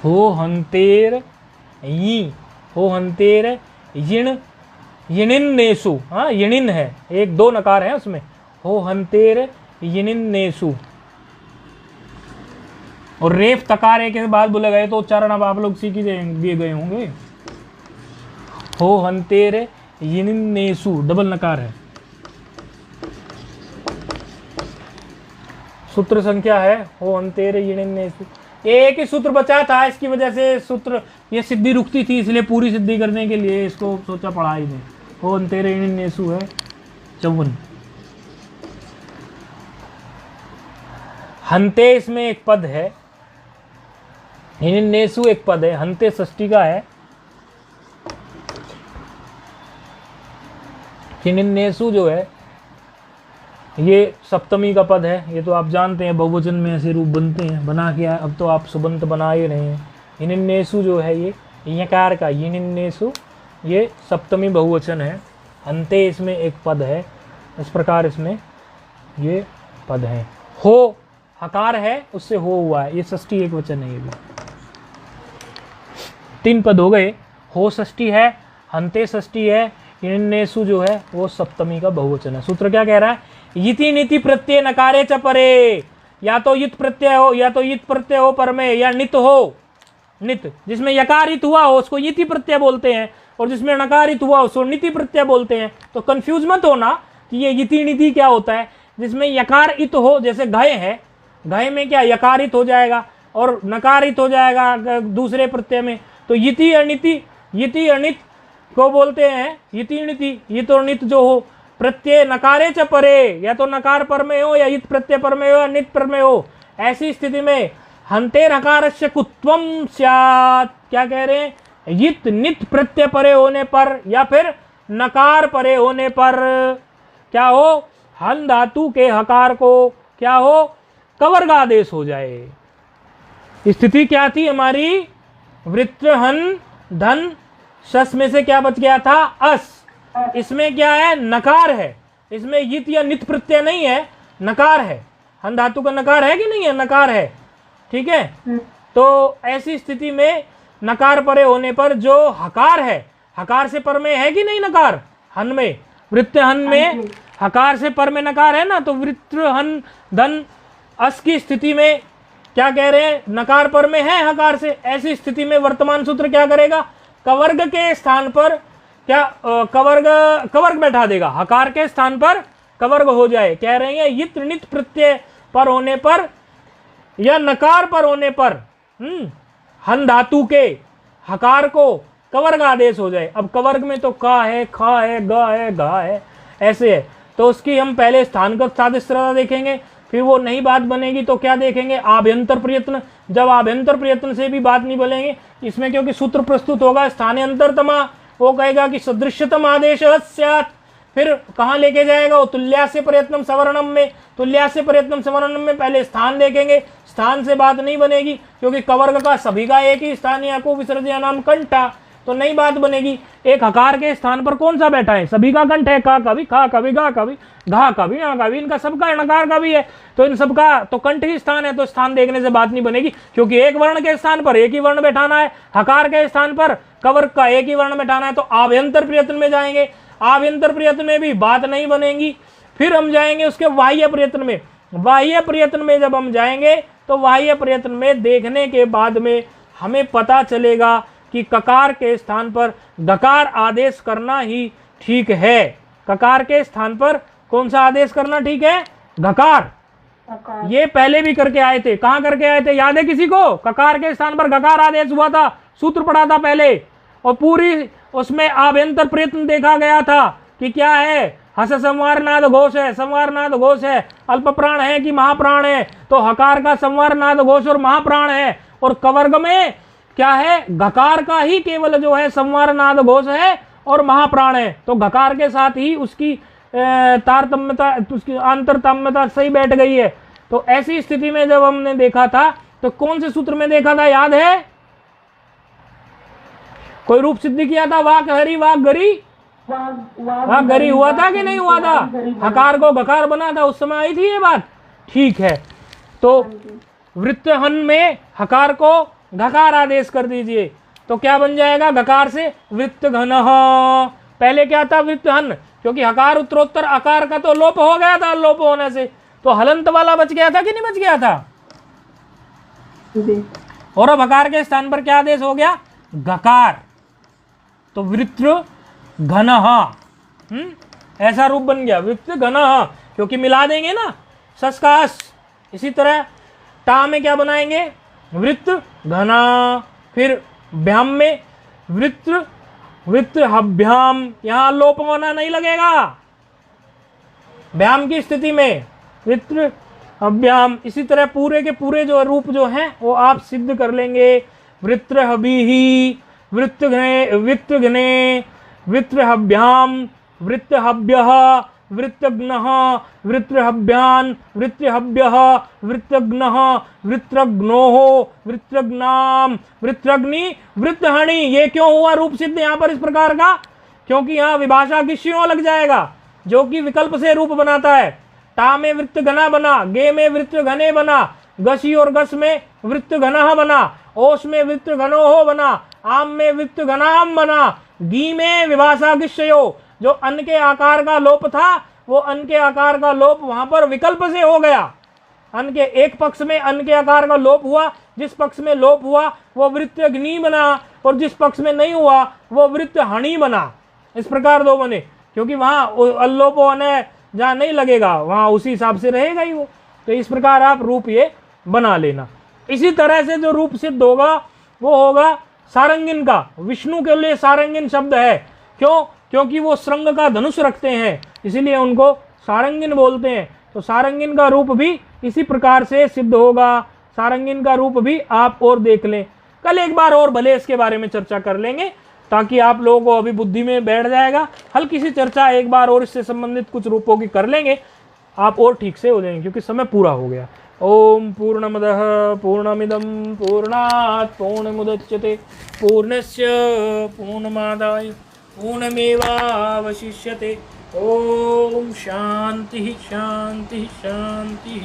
Speaker 1: हो हंतेर यी, हो हंतेर यिण, यिणिन्नेषु, हाँ यिणिन है, एक दो नकार है उसमें, हो हंतेर यिणिन्नेषु। और रेफ तकार एक के बाद बोले गए तो उच्चारण अब आप लोग सीख ही दिए गए होंगे। हो हंतेर यिणिन्नेषु डबल नकार है। सूत्र संख्या है हो हंतेर यिणिन्नेषु। एक ही सूत्र बचा था, इसकी वजह से सूत्र ये सिद्धि रुकती थी, इसलिए पूरी सिद्धि करने के लिए इसको सोचा पढ़ा ही नहीं। हो हंतेर यिणिन्नेषु है 54। हंते इसमें एक पद है, यिणिन्नेषु एक पद है, हंते षष्ठी का है, यिणिन्नेषु जो है ये सप्तमी का पद है। ये तो आप जानते हैं बहुवचन में ऐसे रूप बनते हैं, बना के अब तो आप सुबंत बना ही रहे हैं। यिणिन्नेषु जो है ये यकार का यिणिन्नेषु, ये सप्तमी बहुवचन है। अंते इसमें एक पद है, इस प्रकार इसमें ये पद है। हो हकार है, उससे हो हुआ है, ये षष्ठी एक वचन है। ये भी 3 पद हो गए। हो षष्ठी है, हंते षष्ठी है, यिणिन्नेषु जो है वो सप्तमी का बहुवचन है। सूत्र क्या कह रहा है? यिति नीति प्रत्यय नकारे च परे, या तो यित प्रत्यय हो, या तो यित प्रत्यय हो पर में, या नित हो। नित जिसमें यकारित हुआ हो उसको यिति प्रत्यय बोलते हैं, और जिसमें नकारित हुआ उसको नीति प्रत्यय बोलते हैं। तो कंफ्यूज मत होना कि ये यिति नीति क्या होता है। जिसमें यकारित हो, जैसे घय है, घय में क्या यकारित हो जाएगा और नकारित हो जाएगा दूसरे प्रत्यय में, तो यिति अनिति, यिति अनित को बोलते हैं यिति नीति। यित और नित जो हो प्रत्यय नकारे च परे, या तो नकार पर में हो, या यित प्रत्यय पर में हो, या नित पर में हो, ऐसी स्थिति में हंते नकारस्य कुत्वम स्यात्। क्या कह रहे हैं? यित नित प्रत्यय परे होने पर या फिर नकार परे होने पर क्या हो? हन धातु के हकार को क्या हो? कवर्ग आदेश हो जाए। स्थिति क्या थी हमारी? वृत्रहन धन, शस में से क्या बच गया था? अस। इसमें क्या है? नकार है, इसमें यित या नित प्रत्यय नहीं है, नकार है। हन धातु का नकार है कि नहीं है? नकार है, ठीक है। तो ऐसी स्थिति में नकार परे होने पर जो हकार है, हकार से पर में है कि नहीं नकार? हन में, वृत्रहन में हकार से पर में नकार है ना, तो वृत्रहन धन अस की स्थिति में क्या कह रहे हैं? नकार पर में है हकार से। ऐसी स्थिति में वर्तमान सूत्र क्या करेगा? कवर्ग के स्थान पर क्या कवर्ग बैठा देगा, हकार के स्थान पर कवर्ग हो जाए। कह रहे हैं यित नित प्रत्यय पर होने पर या नकार पर होने पर हन धातु के हकार को कवर्ग आदेश हो जाए। अब कवर्ग में तो का है, खा है, गा है, घा है, ऐसे है, तो उसकी हम पहले स्थानगत सादृश्यता देखेंगे, फिर वो नई बात बनेगी तो क्या देखेंगे? आभ्यंतर प्रयत्न। जब आभ्यंतर प्रयत्न से भी बात नहीं बनेंगे इसमें, क्योंकि सूत्र प्रस्तुत होगा स्थानांतरतमा, वो कहेगा कि सदृश्यतम आदेश स्यात्। फिर कहाँ लेके जाएगा वो? तुल्यास्य प्रयत्नम सवर्णम में। तुल्यास्य प्रयत्नम सवर्णम में पहले स्थान देखेंगे, स्थान से बात नहीं बनेगी, क्योंकि कवर्ग का सभी का एक ही स्थान है, को विसर्जया नाम कंठा, तो नई बात बनेगी। एक हकार के स्थान पर कौन सा बैठा है? सभी का कंठ है, का कभी, खा कभी, गा कभी, घा कभी, ना कभी, इनका सबका नकार का भी है, तो इन सबका तो कंठ ही स्थान है, तो स्थान देखने से बात नहीं बनेगी, क्योंकि एक वर्ण के स्थान पर एक ही वर्ण बैठाना है, हकार के स्थान पर कवर्ग का एक ही वर्ण बैठाना है। तो आभ्यंतर प्रयत्न में जाएंगे, आभ्यंतर प्रयत्न में भी बात नहीं बनेगी। फिर हम जाएंगे उसके बाह्य प्रयत्न में। बाह्य प्रयत्न में जब हम जाएंगे तो बाह्य प्रयत्न में देखने के बाद में हमें पता चलेगा कि ककार के स्थान पर गकार आदेश करना ही ठीक है। ककार के स्थान पर कौन सा आदेश करना ठीक है? गकार। ये पहले भी करके आए थे। कहां करके आए थे, याद है किसी को? ककार के स्थान पर गकार आदेश हुआ था, सूत्र पढ़ा था पहले, और पूरी उसमें आभ्यंतर प्रयत्न देखा गया था कि क्या है, हस संवारनाद घोष है, संवारनाद घोष है, अल्प प्राण है कि महाप्राण है, तो हकार का संवारनाद घोष और महाप्राण है, और कवर्ग में क्या है, गकार का ही केवल जो है संवारनाद घोष है और महाप्राण है। तो गकार के साथ ही उसकी तारतम्यता, उसकी अंतरतम्यता सही बैठ गई है। तो ऐसी स्थिति में जब हमने देखा था तो कौन से सूत्र में देखा था, याद है? कोई रूप सिद्धि किया था, वाक हरी वाक गरी, वाक गरी हुआ था कि नहीं हुआ था? हकार को गकार बना था, उस समय आई थी ये बात, ठीक है। तो वृत्तहन में हकार को गकार आदेश कर दीजिए, तो क्या बन जाएगा? गकार से वृत्त घन। पहले क्या था? वृत्तहन, क्योंकि हकार उत्तरोत्तर आकार का तो लोप हो गया था, लोप होने से तो हलंत वाला बच गया था कि नहीं बच गया था? और अब हकार के स्थान पर क्या आदेश हो गया? गकार। तो वृत्त घन, ऐसा रूप बन गया वृत्त घन, क्योंकि मिला देंगे ना सस्कास। इसी तरह टा में क्या बनाएंगे? वृत्त घना। फिर भ्याम में वृत्त हभ्याम, यहां लोप होना नहीं लगेगा भ्याम की स्थिति में, वृत्त हभ्याम। इसी तरह पूरे के पूरे जो रूप जो हैं वो आप सिद्ध कर लेंगे। वृत्त हभिहि, वृत्त घने, वृत्त हभ्याम, वृत्त हभ्यः, वृत्तघ्नः, वृत्रहभ्यान्, वृत्रहभ्यः, वृत्रघ्नः, वृत्रघ्नोः, वृत्रघ्नाम, वृत्रग्नि, वृत्रहणि। ये क्यों हुआ रूप सिद्ध यहाँ पर इस प्रकार का? क्योंकि यहाँ विभाषा की श्यों लग जाएगा, जो कि विकल्प से रूप बनाता है। टा में वृत्त घना बना, गे में वृत्त घने बना, गसी और गस में वृत्त घना बना, ओस में वृत्त घनोह बना, आम में वृत्त घनाम बना, गी में विभाषा गिश्यो, जो अन्न के आकार का लोप था वो अन्न के आकार का लोप वहां पर विकल्प से हो गया। अन्न के एक पक्ष में अन्न के आकार का लोप हुआ, जिस पक्ष में लोप हुआ वो वृत्त अग्नि बना, और जिस पक्ष में नहीं हुआ वो वृत्त हणि बना। इस प्रकार दो बने, क्योंकि वहां अल्लोप होने जहां नहीं लगेगा वहां उसी हिसाब से रहेगा ही वो। तो इस प्रकार आप रूप ये बना लेना। इसी तरह से जो रूप सिद्ध होगा वो होगा सारंगिन का। विष्णु के लिए सारंगिन शब्द है, क्यों? क्योंकि वो श्रृंग का धनुष रखते हैं, इसीलिए उनको सारंगिन बोलते हैं। तो सारंगिन का रूप भी इसी प्रकार से सिद्ध होगा। सारंगिन का रूप भी आप और देख लें, कल एक बार और भले इसके बारे में चर्चा कर लेंगे, ताकि आप लोगों को अभी बुद्धि में बैठ जाएगा। हल्की सी चर्चा एक बार और इससे संबंधित कुछ रूपों की कर लेंगे, आप और ठीक से हो जाएंगे, क्योंकि समय पूरा हो गया। ओम पूर्णमदः पूर्णमिदं पूर्णात् पूर्णमुदच्यते पूर्णस्य पूर्णमादाय पूर्णमेवावशिष्यते। ओम शांति शांति शांति।